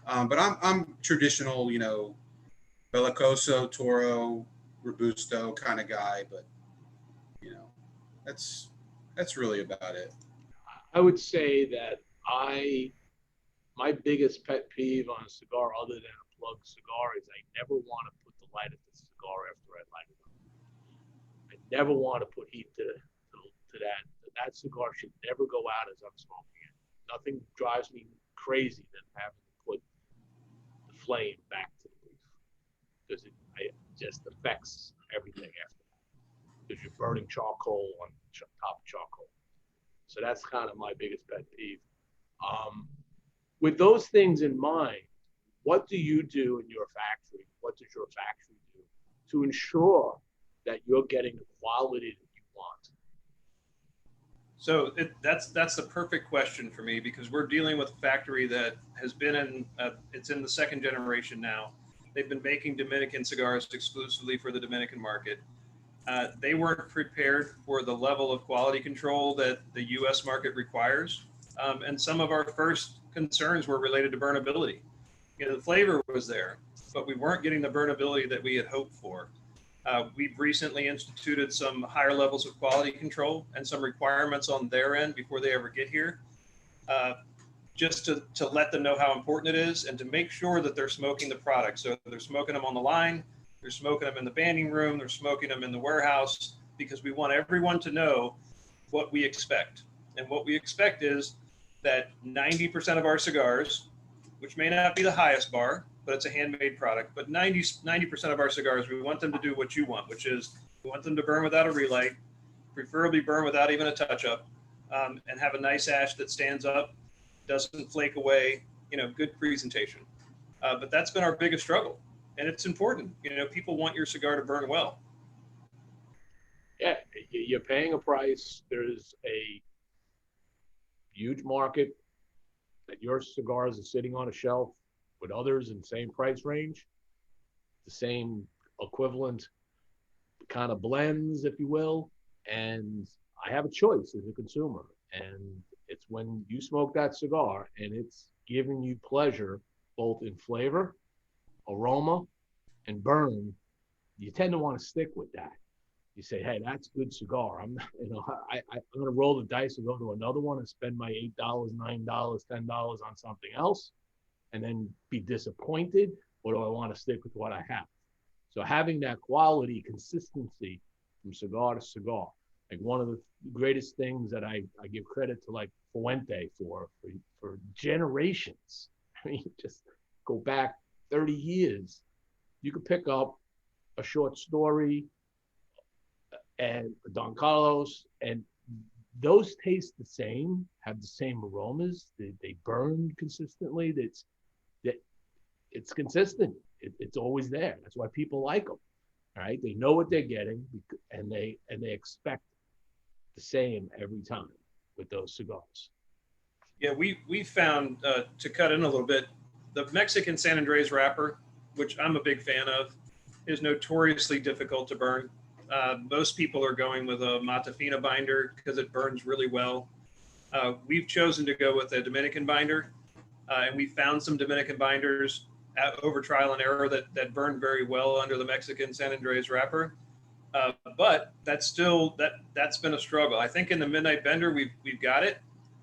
them. But I'm traditional, Bellicoso, Toro, Robusto kind of guy, but that's really about it. I would say that my biggest pet peeve on a cigar, other than a plug cigar, is I never want to put the light of the cigar after I light it up. I never want to put heat to the to that. That cigar should never go out as I'm smoking it. Nothing drives me crazy than having to put the flame back to the leaf, because it just affects everything after that. Because you're burning charcoal on top of charcoal. So that's kind of my biggest pet peeve. With those things in mind, what do you do in your factory? What does your factory do to ensure that you're getting the quality that you want? So that's the perfect question for me, because we're dealing with a factory that has been in, it's in the second generation now. They've been making Dominican cigars exclusively for the Dominican market. They weren't prepared for the level of quality control that the U.S. market requires. And some of our first concerns were related to burnability. The flavor was there, but we weren't getting the burnability that we had hoped for. We've recently instituted some higher levels of quality control and some requirements on their end before they ever get here, just to let them know how important it is and to make sure that they're smoking the product. So they're smoking them on the line, they're smoking them in the banding room, they're smoking them in the warehouse, because we want everyone to know what we expect. And what we expect is that 90% of our cigars, which may not be the highest bar, but it's a handmade product, but 90% of our cigars, we want them to do what you want, which is we want them to burn without a relight, preferably burn without even a touch-up, and have a nice ash that stands up, doesn't flake away, good presentation. But that's been our biggest struggle, and it's important. People want your cigar to burn well. Yeah, you're paying a price. There's a huge market that your cigars are sitting on a shelf with others in the same price range, the same equivalent kind of blends, if you will. And I have a choice as a consumer. And it's when you smoke that cigar and it's giving you pleasure, both in flavor, aroma, and burn, you tend to want to stick with that. You say, hey, that's a good cigar. I'm going to roll the dice and go to another one and spend my $8, $9, $10 on something else and then be disappointed, or do I want to stick with what I have? So having that quality consistency from cigar to cigar, like one of the greatest things that I give credit to, like Fuente for generations. I mean, just go back 30 years. You could pick up a short story and Don Carlos, and those taste the same, have the same aromas. They burn consistently. It's consistent. It's always there. That's why people like them. All right, they know what they're getting, and they expect the same every time with those cigars. Yeah, we found, to cut in a little bit, the Mexican San Andres wrapper, which I'm a big fan of, is notoriously difficult to burn. Most people are going with a Matafina binder because it burns really well. We've chosen to go with a Dominican binder, and we found some Dominican binders over trial and error that burn very well under the Mexican San Andres wrapper. But that's been a struggle. I think in the Midnight Bender we've got it,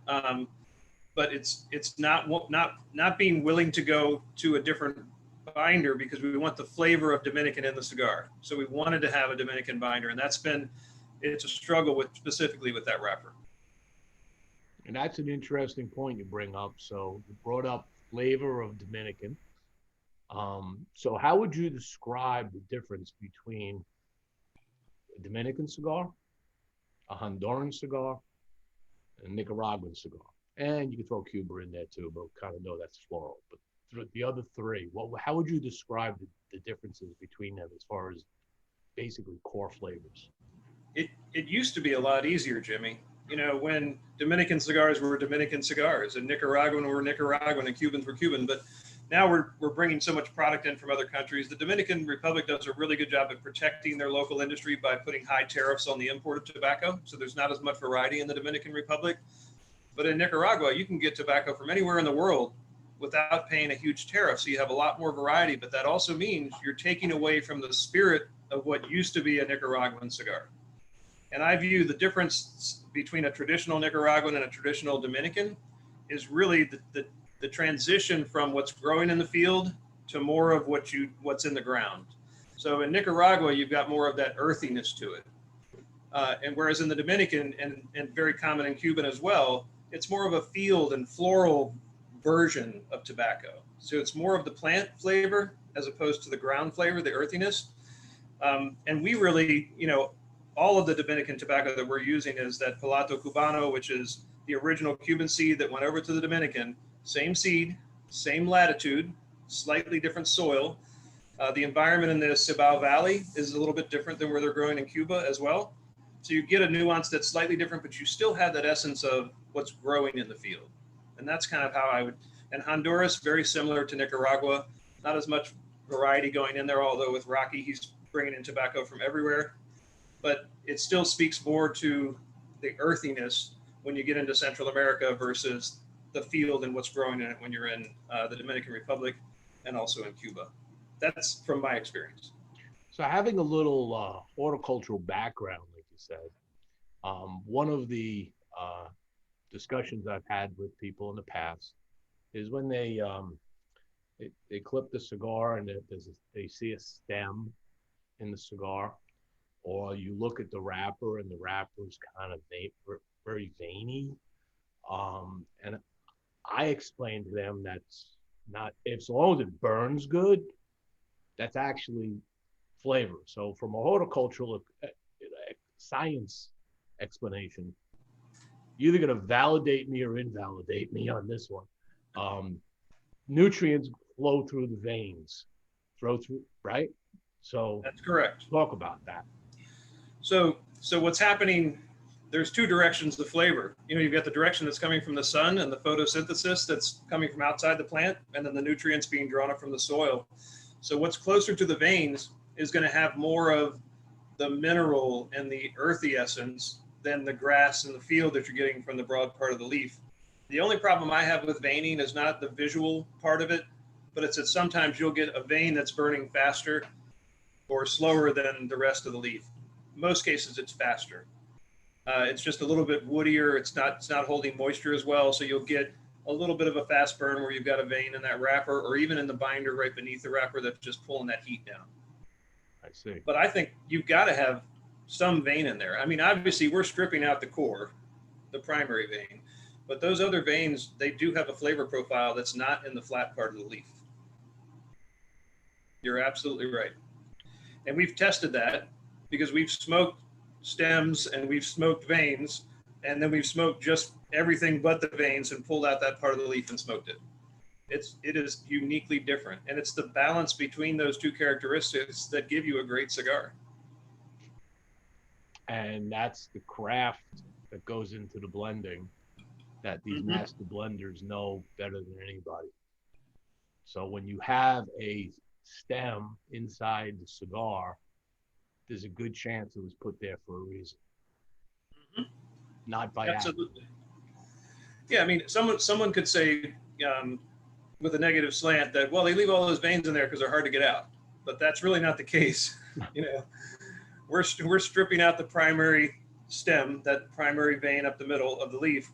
but it's not being willing to go to a different binder because we want the flavor of Dominican in the cigar. So we wanted to have a Dominican binder, and it's a struggle specifically with that wrapper. And that's an interesting point you bring up. So you brought up flavor of Dominican. So how would you describe the difference between a Dominican cigar, a Honduran cigar, and a Nicaraguan cigar? And you can throw Cuba in there too, but kind of know that's floral. But the other three, how would you describe the differences between them as far as basically core flavors? It used to be a lot easier, Jimmy. When Dominican cigars were Dominican cigars and Nicaraguan were Nicaraguan and Cubans were Cuban. But now we're bringing so much product in from other countries. The Dominican Republic does a really good job at protecting their local industry by putting high tariffs on the import of tobacco. So there's not as much variety in the Dominican Republic. But in Nicaragua, you can get tobacco from anywhere in the world without paying a huge tariff. So you have a lot more variety, but that also means you're taking away from the spirit of what used to be a Nicaraguan cigar. And I view the difference between a traditional Nicaraguan and a traditional Dominican is really the transition from what's growing in the field to more of what's in the ground. So in Nicaragua, you've got more of that earthiness to it. And whereas in the Dominican and very common in Cuban as well, it's more of a field and floral version of tobacco. So it's more of the plant flavor as opposed to the ground flavor, the earthiness. And we really, all of the Dominican tobacco that we're using is that Piloto Cubano, which is the original Cuban seed that went over to the Dominican. Same seed, same latitude, slightly different soil. The environment in the Cibao Valley is a little bit different than where they're growing in Cuba as well. So you get a nuance that's slightly different, but you still have that essence of what's growing in the field. And that's kind of how I would, and Honduras, very similar to Nicaragua, not as much variety going in there, although with Rocky, he's bringing in tobacco from everywhere. But it still speaks more to the earthiness when you get into Central America versus the field and what's growing in it when you're in the Dominican Republic and also in Cuba. That's from my experience. So having a little horticultural background, like you said, one of the discussions I've had with people in the past is when they clip the cigar and they see a stem in the cigar, or you look at the wrapper and the wrapper's kind of very veiny. And I explained to them that's not, as long as it burns good, that's actually flavor. So from a horticultural science explanation, you're either going to validate me or invalidate me on this one. Nutrients flow through the veins, right? So that's correct. Talk about that. So what's happening, there's two directions of flavor. You've got the direction that's coming from the sun and the photosynthesis that's coming from outside the plant, and then the nutrients being drawn up from the soil. So what's closer to the veins is going to have more of the mineral and the earthy essence than the grass and the field that you're getting from the broad part of the leaf. The only problem I have with veining is not the visual part of it, but it's that sometimes you'll get a vein that's burning faster or slower than the rest of the leaf. In most cases, it's faster. It's just a little bit woodier. It's not holding moisture as well. So you'll get a little bit of a fast burn where you've got a vein in that wrapper or even in the binder right beneath the wrapper that's just pulling that heat down. I see. But I think you've got to have some vein in there. I mean, obviously we're stripping out the core, the primary vein, but those other veins, they do have a flavor profile that's not in the flat part of the leaf. You're absolutely right. And we've tested that because we've smoked stems and we've smoked veins, and then we've smoked just everything but the veins and pulled out that part of the leaf and smoked it. It is uniquely different, and it's the balance between those two characteristics that give you a great cigar. And that's the craft that goes into the blending that these master blenders know better than anybody. So when you have a stem inside the cigar, there's a good chance it was put there for a reason. Not by absolutely. Yeah, I mean, someone could say with a negative slant that, well, they leave all those veins in there because they're hard to get out, but that's really not the case. We're stripping out the primary stem, that primary vein up the middle of the leaf,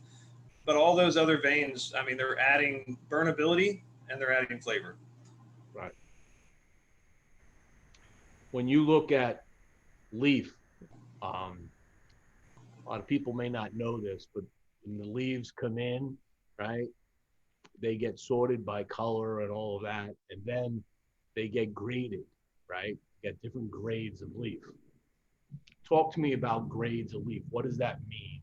but all those other veins, I mean, they're adding burnability and they're adding flavor. Right. When you look at leaf, a lot of people may not know this, but when the leaves come in, right, they get sorted by color and all of that, and then they get graded, right? You get different grades of leaf. Talk to me about grades of leaf. What does that mean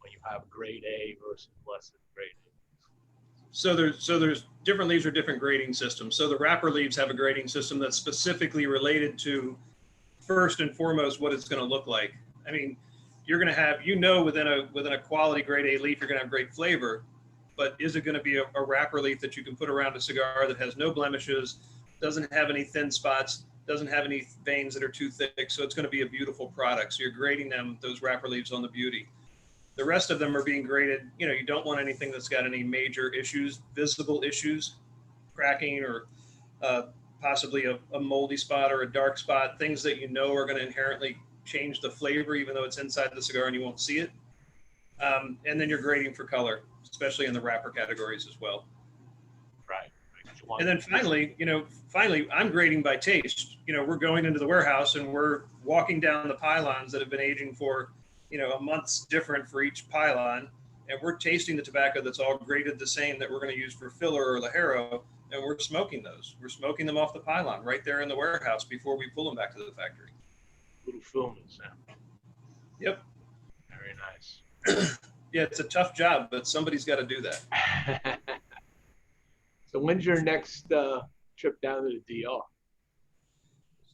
when you have grade A versus less than grade A? So there's different leaves or different grading systems. So the wrapper leaves have a grading system that's specifically related to, first and foremost, what it's going to look like. I mean, you're going to have, within a quality grade A leaf, you're going to have great flavor, but is it going to be a wrapper leaf that you can put around a cigar that has no blemishes, doesn't have any thin spots, doesn't have any veins that are too thick, so it's going to be a beautiful product. So you're grading those wrapper leaves on the beauty. The rest of them are being graded, you don't want anything that's got any major issues, visible issues, cracking or possibly a moldy spot or a dark spot, things that are going to inherently change the flavor even though it's inside the cigar and you won't see it. And then you're grading for color, especially in the wrapper categories as well. Right. one. And then finally, I'm grading by taste. We're going into the warehouse and we're walking down the pylons that have been aging for, a month's different for each pylon. And we're tasting the tobacco that's all graded the same that we're going to use for filler or Lajero. And we're smoking those. We're smoking them off the pylon right there in the warehouse before we pull them back to the factory. Little filmings now. Yep. Very nice. Yeah, it's a tough job, but somebody's got to do that. So when's your next trip down to the DR?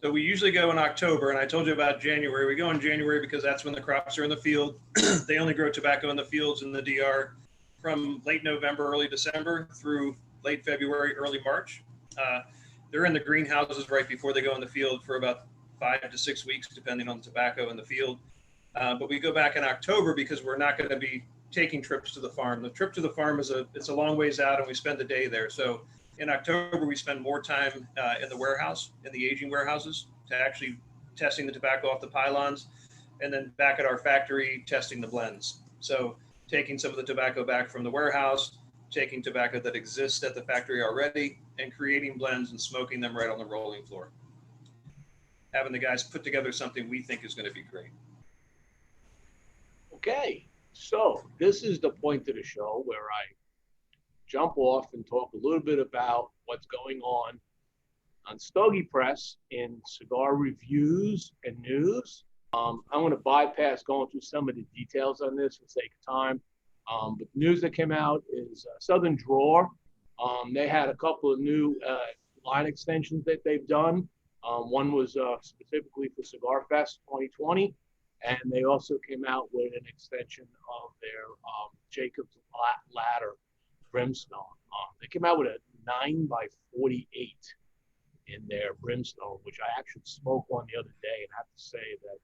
So we usually go in October, and I told you about January. We go in January because that's when the crops are in the field. They only grow tobacco in the fields in the DR from late November, early December through late February, early March. They're in the greenhouses right before they go in the field for about 5 to 6 weeks, depending on the tobacco in the field. But we go back in October because we're not going to be taking trips to the farm. The trip to the farm it's a long ways out, and we spend a day there. So in October, we spend more time in the warehouse, in the aging warehouses, to actually testing the tobacco off the pylons, and then back at our factory testing the blends. So taking some of the tobacco back from the warehouse, taking tobacco that exists at the factory already, and creating blends and smoking them right on the rolling floor. Having the guys put together something we think is going to be great. Okay, so this is the point of the show where I jump off and talk a little bit about what's going on Stogie Press in cigar reviews and news. I'm going to bypass going through some of the details on this for the sake of time. But the news that came out is Southern Drawer. They had a couple of new line extensions that they've done. One was specifically for Cigar Fest 2020. And they also came out with an extension of their Jacob's Ladder Brimstone. They came out with a 9x48 in their Brimstone, which I actually smoked one the other day, and I have to say that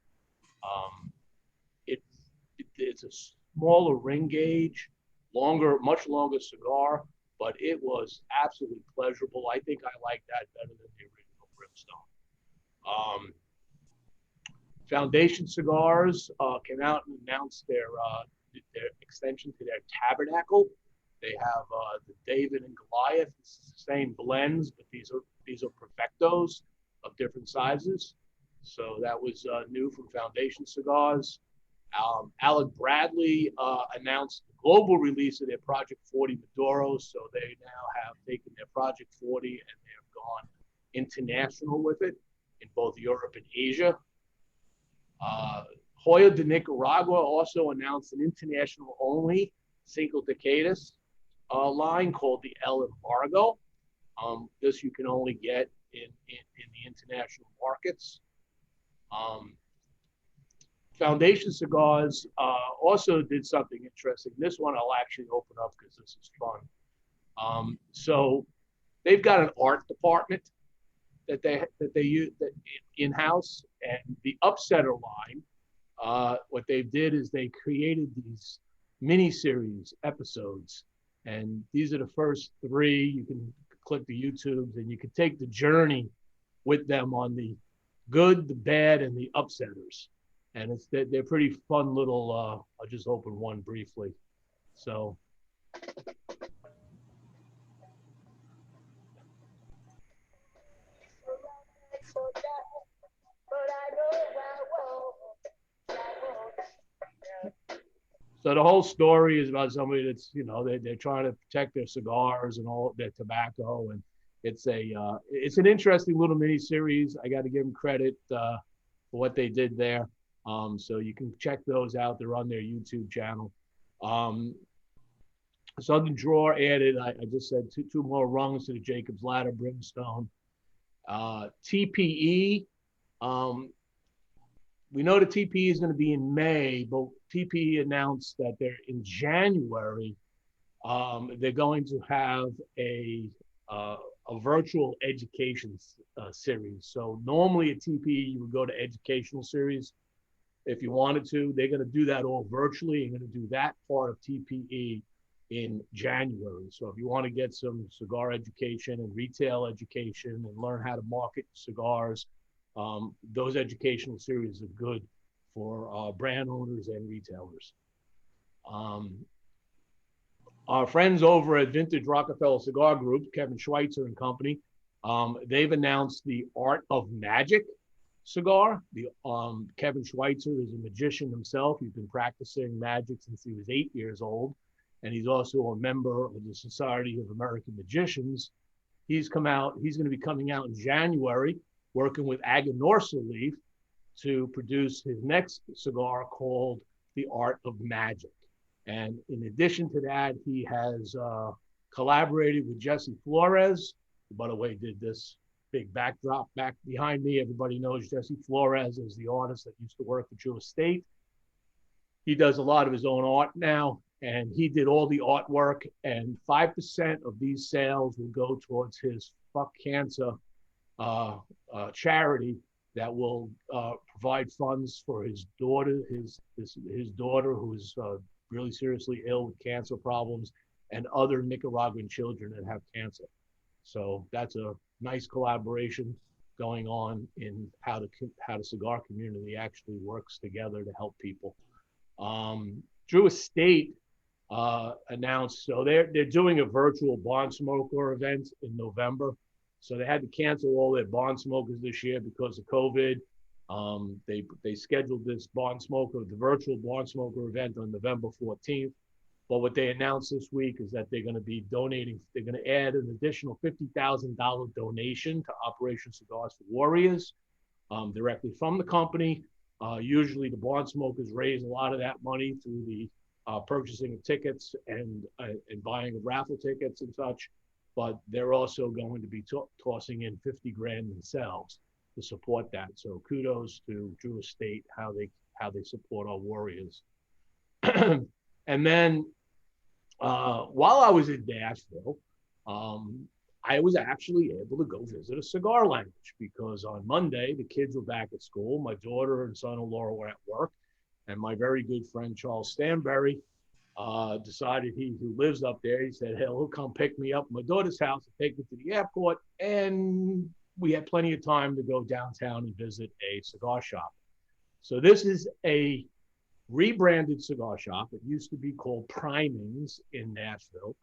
it's a smaller ring gauge, much longer cigar, but it was absolutely pleasurable. I think I like that better than the original Brimstone. Foundation Cigars came out and announced their extension to their Tabernacle. They have the David and Goliath. It's the same blends, but these are Perfectos of different sizes. So that was new from Foundation Cigars. Alec Bradley announced the global release of their Project 40 Maduros. So they now have taken their Project 40 and they've gone international with it in both Europe and Asia. Hoya de Nicaragua also announced an international-only Cinco Decadas line called the El Embargo. This you can only get in the international markets. Foundation Cigars also did something interesting. This one I'll actually open up because this is fun. So they've got an art department that they use in-house, and the Upsetter line, what they did is they created these mini-series episodes, and these are the first 3. You can click the YouTubes, and you can take the journey with them on the good, the bad, and the upsetters. And they're pretty fun little, I'll just open one briefly. So. So the whole story is about somebody that's, they're trying to protect their cigars and all their tobacco, and it's an interesting little mini series. I got to give them credit for what they did there. So you can check those out. They're on their YouTube channel. Southern Drawer added, I just said, two more rungs to the Jacob's Ladder Brimstone. TPE. We know the TPE is going to be in May, but TPE announced that they're in January. They're going to have a virtual education series. So normally at TPE, you would go to educational series if you wanted to. They're going to do that all virtually. They're going to do that part of TPE in January. So if you want to get some cigar education and retail education and learn how to market cigars, those educational series are good for brand owners and retailers. Our friends over at Vintage Rockefeller Cigar Group, Kevin Schweitzer and company, they've announced the Art of Magic cigar. Kevin Schweitzer is a magician himself. He's been practicing magic since he was 8 years old, and he's also a member of the Society of American Magicians. He's going to be coming out in January, working with Aganorsa Leaf to produce his next cigar called The Art of Magic. And in addition to that, he has collaborated with Jesse Flores, who, by the way, did this big backdrop back behind me. Everybody knows Jesse Flores as the artist that used to work for True Estate. He does a lot of his own art now, and he did all the artwork, and 5% of these sales will go towards his Fuck Cancer charity that will provide funds for his daughter, his daughter who is really seriously ill with cancer problems, and other Nicaraguan children that have cancer. So that's a nice collaboration going on in how the cigar community actually works together to help people. True Estate announced, so they're doing a virtual barn smoker event in November. So they had to cancel all their barn smokers this year because of COVID. They scheduled this the virtual barn smoker event on November 14th. But what they announced this week is that they're going to be donating, they're going to add an additional $50,000 donation to Operation Cigars for Warriors directly from the company. Usually the barn smokers raise a lot of that money through the purchasing of tickets and buying of raffle tickets and such. But they're also going to be tossing in 50 grand themselves to support that. So kudos to True Estate, how they support our warriors. And then while I was in Nashville, I was actually able to go visit a cigar lounge because on Monday, the kids were back at school. My daughter and son-in-law were at work, and my very good friend, Charles Stanberry, decided who lives up there, he said, hey, he'll come pick me up at my daughter's house and take me to the airport. And we had plenty of time to go downtown and visit a cigar shop. So this is a rebranded cigar shop. It used to be called Primings in Nashville.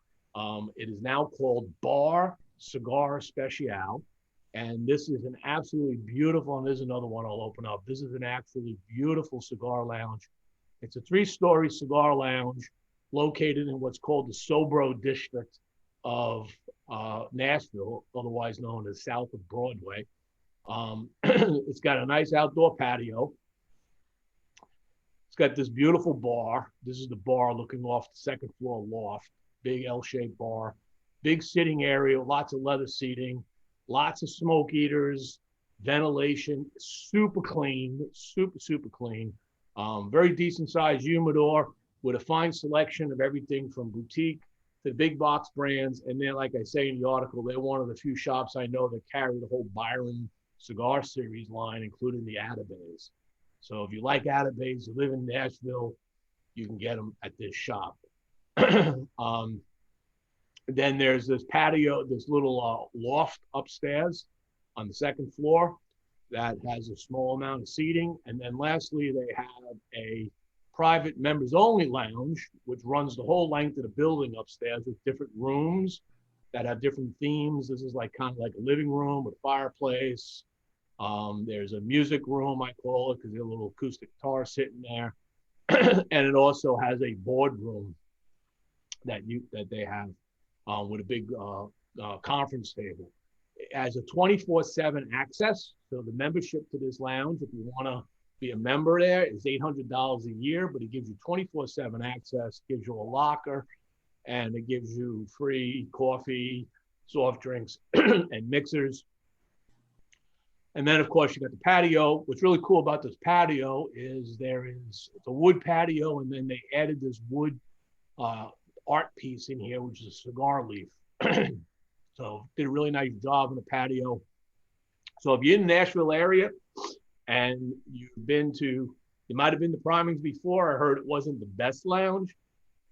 It is now called Bar Cigar Special. And this is an absolutely beautiful, and there's another one I'll open up. This is an absolutely beautiful cigar lounge. It's a 3-story cigar lounge located in what's called the Sobro district of Nashville, otherwise known as south of Broadway. It's got a nice outdoor patio. It's got this beautiful bar. This is the bar looking off the second floor loft, big L-shaped bar, big sitting area, lots of leather seating, lots of smoke eaters, ventilation, super clean, super clean. Very decent sized humidor with a fine selection of everything from boutique to big box brands. And then, like I say in the article, they're one of the few shops I know that carry the whole Byron cigar series line, including the Atabays. So if you like Atabays, you live in Nashville, you can get them at this shop. Then there's this patio, this little loft upstairs on the second floor that has a small amount of seating. And then lastly, they have a private members only lounge, which runs the whole length of the building upstairs with different rooms that have different themes. This is like kind of like a living room with a fireplace. There's a music room, I call it, because there's a little acoustic guitar sitting there. And it also has a boardroom that they have with a big conference table. It has a 24/7 access. So the membership to this lounge, if you want to be a member there, is $800 a year, but it gives you 24/7 access, gives you a locker, and it gives you free coffee, soft drinks, and mixers. And then, of course, you got the patio. What's really cool about this patio is it's a wood patio, and then they added this wood art piece in here, which is a cigar leaf. So did a really nice job on the patio. So if you're in the Nashville area and you might have been to Primings before, I heard it wasn't the best lounge,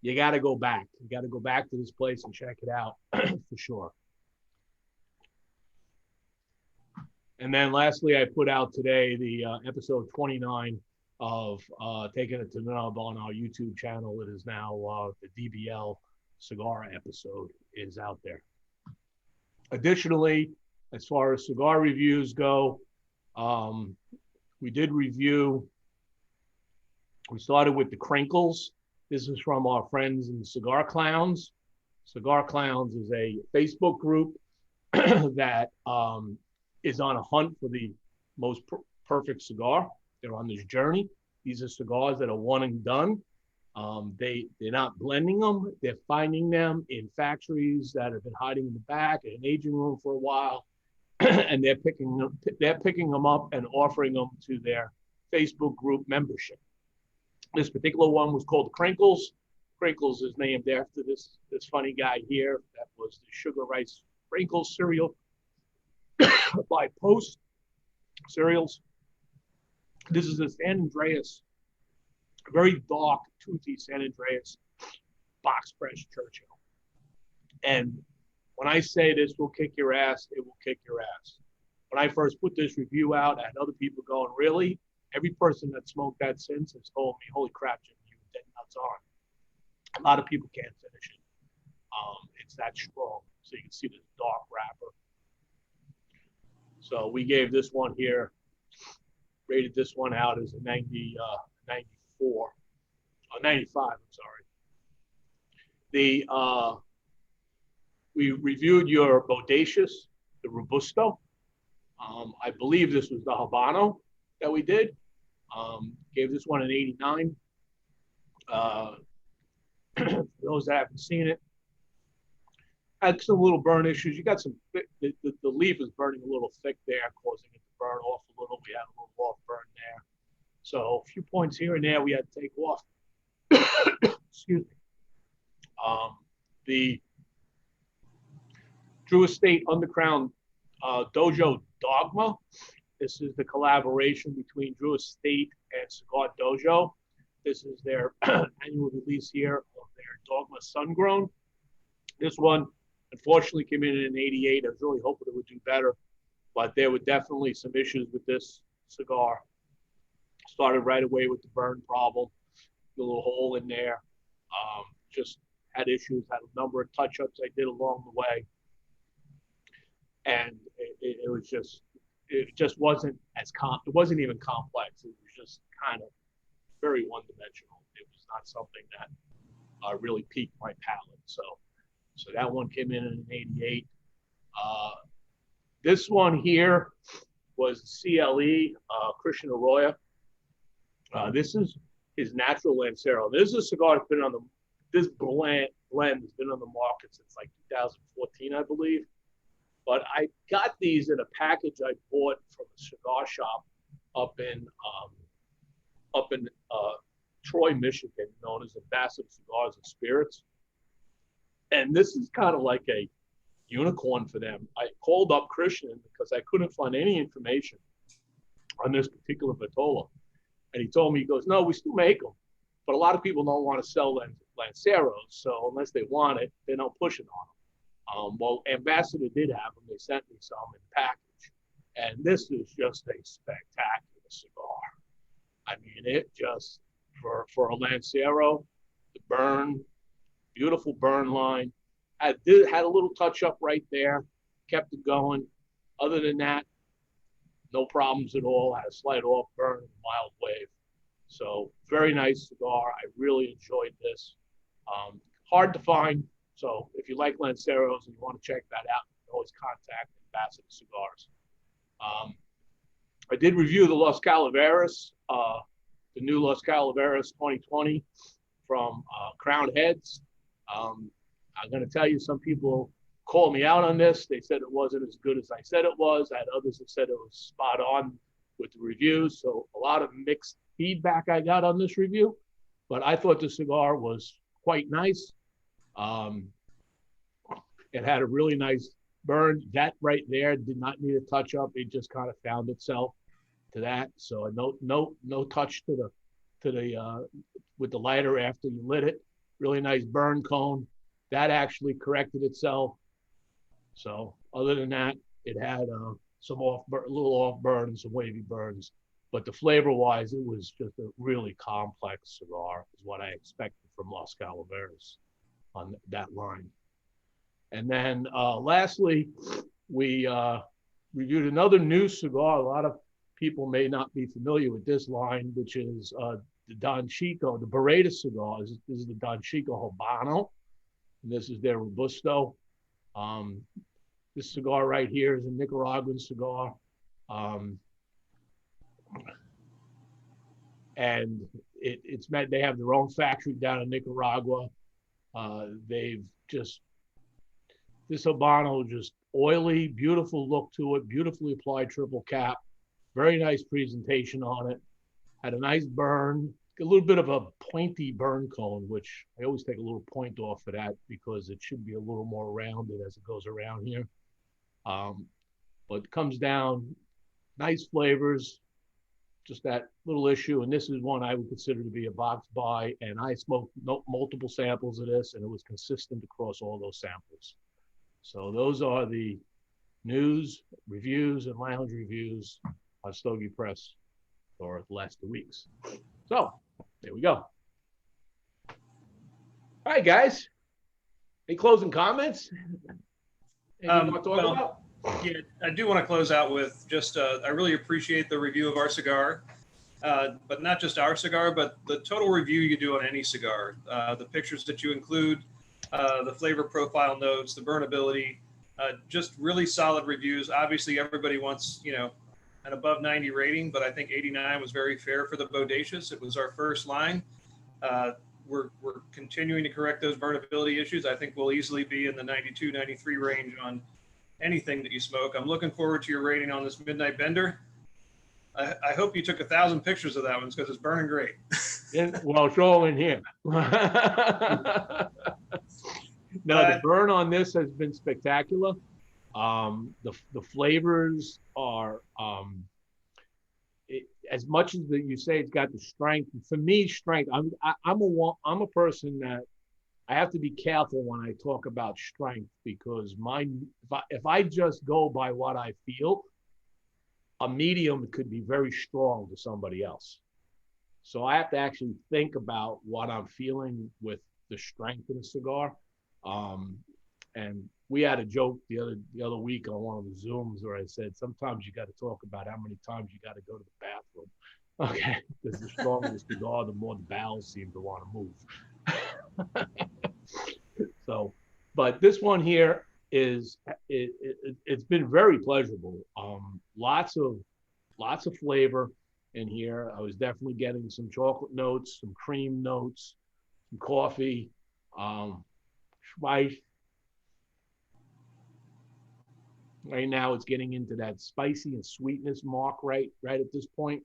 you got to go back. You got to go back to this place and check it out for sure. And then lastly, I put out today the episode 29 of Taking It to the Nub on our YouTube channel. It is now the DBL cigar episode is out there. Additionally, as far as cigar reviews go, we did review, we started with the Crinkles. This is from our friends in Cigar Clowns. Cigar Clowns is a Facebook group that is on a hunt for the most perfect cigar. They're on this journey. These are cigars that are one and done. They're not blending them. They're finding them in factories that have been hiding in the back in an aging room for a while, and they're picking them up and offering them to their Facebook group membership. This particular one was called the Crinkles. Crinkles is named after this funny guy here. That was the Sugar Rice Crinkles cereal by Post Cereals. This is a San Andreas, very dark, toothy San Andreas box fresh Churchill. And when I say this will kick your ass, it will kick your ass. When I first put this review out, I had other people going, really? Every person that smoked that since has told me, holy crap, Jim, you dead nuts on. A lot of people can't finish it. It's that strong. So you can see this dark wrapper. So we gave this one here, rated this one out as a 94, 95, I'm sorry. We reviewed your Bodacious, the Robusto. I believe this was the Habano that we did. Gave this one an 89. For those that haven't seen it, had some little burn issues. You got some, the leaf is burning a little thick there, causing it to burn off a little. We had a little off burn there. So a few points here and there we had to take off. Excuse me. The Drew Estate Undercrown Dojo Dogma. This is the collaboration between Drew Estate and Cigar Dojo. This is their annual release here of their Dogma Sungrown. This one, unfortunately, came in an 88. I was really hoping it would do better, but there were definitely some issues with this cigar. Started right away with the burn problem, the little hole in there. Just had issues, had a number of touch-ups I did along the way. And it just wasn't it wasn't even complex. It was just kind of very one-dimensional. It was not something that really piqued my palate. So that one came in at an 88. This one here was CLE, Christian Arroyo. This is his natural Lancero. This is a cigar that's been on this blend has been on the market since like 2014, I believe. But I got these in a package I bought from a cigar shop up in Troy, Michigan, known as Ambassador Cigars and Spirits. And this is kind of like a unicorn for them. I called up Christian because I couldn't find any information on this particular Vitola. And he told me, he goes, no, we still make them, but a lot of people don't want to sell Lanceros. So unless they want it, they don't push it on them. Well, Ambassador did have them. They sent me some in package. And this is just a spectacular cigar. I mean, it just, for a Lancero, the burn, beautiful burn line. Had a little touch up right there, kept it going. Other than that, no problems at all. Had a slight off burn, mild wave. So very nice cigar. I really enjoyed this. Hard to find. So if you like Lanceros and you want to check that out, you can always contact Ambassador Cigars. I did review the Los Calaveras, the new Los Calaveras 2020 from Crown Heads. I'm going to tell you, some people called me out on this. They said it wasn't as good as I said it was. I had others that said it was spot on with the reviews. So a lot of mixed feedback I got on this review, but I thought the cigar was quite nice. It had a really nice burn. That right there did not need a touch up. It just kind of found itself to that. So no touch to the with the lighter after you lit it. Really nice burn cone. That actually corrected itself. So other than that, it had some little off burn and some wavy burns. But the flavor-wise, it was just a really complex cigar, is what I expected from Los Calaveras. on that line. And then lastly, we reviewed another new cigar. A lot of people may not be familiar with this line, which is the Don Chico, the Beretta cigar. This is the Don Chico Habano, and this is their Robusto. This cigar right here is a Nicaraguan cigar. And it's meant, they have their own factory down in Nicaragua. They've just, this Habano, just oily, beautiful look to it, beautifully applied triple cap, very nice presentation on it. Had a nice burn, a little bit of a pointy burn cone, which I always take a little point off of that because it should be a little more rounded as it goes around here. But it comes down, nice flavors, just that little issue. And this is one I would consider to be a box buy. And I smoked multiple samples of this, and it was consistent across all those samples. So those are the news, reviews, and lounge reviews on Stogie Press for the last 2 weeks. So there we go. All right, guys. Any closing comments? Anything want to talk about? Yeah, I do want to close out with just, I really appreciate the review of our cigar, but not just our cigar, but the total review you do on any cigar. The pictures that you include, the flavor profile notes, the burnability, just really solid reviews. Obviously, everybody wants, you know, an above 90 rating, but I think 89 was very fair for the Bodacious. It was our first line. We're continuing to correct those burnability issues. I think we'll easily be in the 92, 93 range on anything that you smoke. I'm looking forward to your rating on this Midnight Bender. I hope you took 1,000 pictures of that one because it's burning great. Well, show them in here. No, the burn on this has been spectacular. The flavors are, as much as you say it's got the strength. For me, strength. I'm a person that I have to be careful when I talk about strength because if I just go by what I feel, a medium could be very strong to somebody else. So I have to actually think about what I'm feeling with the strength of the cigar. And we had a joke the other week on one of the Zooms where I said, sometimes you got to talk about how many times you got to go to the bathroom. Okay, because the stronger the cigar, the more the bowels seem to want to move. So, but this one here is it's been very pleasurable. Lots of flavor in here. I was definitely getting some chocolate notes, some cream notes, some coffee, spice. Right now, it's getting into that spicy and sweetness mark right at this point.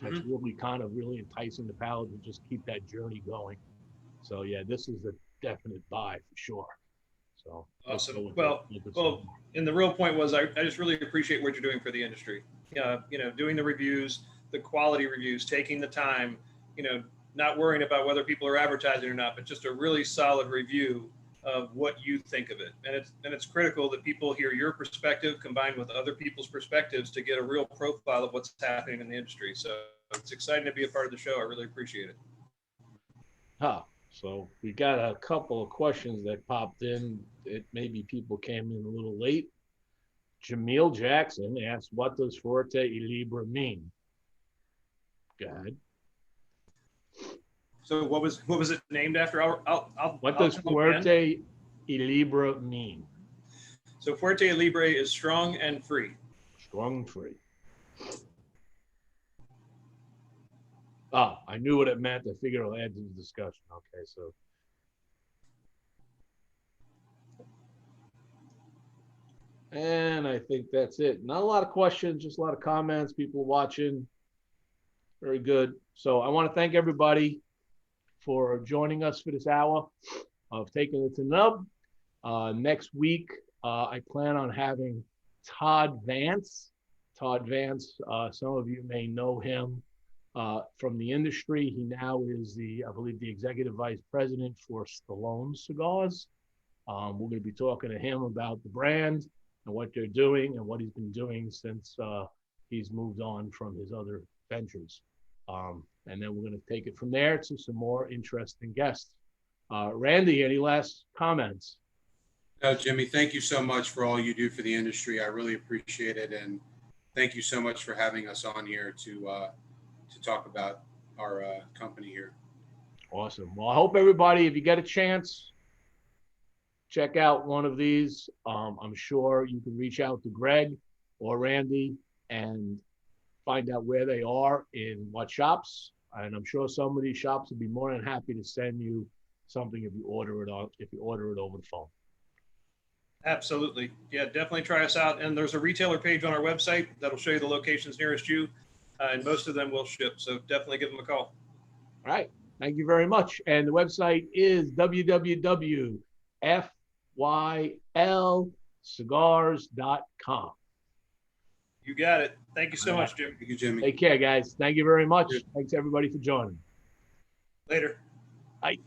That's really kind of really enticing the palate to just keep that journey going. So yeah, this is a definite buy for sure. So awesome. Well, and the real point was I just really appreciate what you're doing for the industry. You know, doing the reviews, the quality reviews, taking the time, you know, not worrying about whether people are advertising or not, but just a really solid review of what you think of it. And it's critical that people hear your perspective combined with other people's perspectives to get a real profile of what's happening in the industry. So it's exciting to be a part of the show. I really appreciate it. So we got a couple of questions that popped in. Maybe people came in a little late. Jamil Jackson asked, what does Fuerte y Libre mean? Go ahead. So what was it named after? What does Fuerte y Libre mean? So Fuerte y Libre is strong and free. Strong and free. Oh, I knew what it meant. I figured I'll add to the discussion. Okay, so. And I think that's it. Not a lot of questions, just a lot of comments, people watching. Very good. So I want to thank everybody for joining us for this hour of Taking It to Nub. Next week, I plan on having Todd Vance. Todd Vance, some of you may know him from the industry. He now is I believe the executive vice president for Stallone Cigars. We're going to be talking to him about the brand and what they're doing and what he's been doing since he's moved on from his other ventures. And then we're going to take it from there to some more interesting guests. Randy, any last comments? No, Jimmie, thank you so much for all you do for the industry. I really appreciate it, and thank you so much for having us on here to talk about our company here. Awesome. Well, I hope everybody, if you get a chance, check out one of these. I'm sure you can reach out to Gregg or Randy and find out where they are in what shops. And I'm sure some of these shops would be more than happy to send you something if you order it over the phone. Absolutely. Yeah, definitely try us out. And there's a retailer page on our website that'll show you the locations nearest you. And most of them will ship. So definitely give them a call. All right. Thank you very much. And the website is www.fylcigars.com. You got it. Thank you so much, Jim. Thank you, Jimmie. Take care, guys. Thank you very much. Thanks, everybody, for joining. Later. Bye.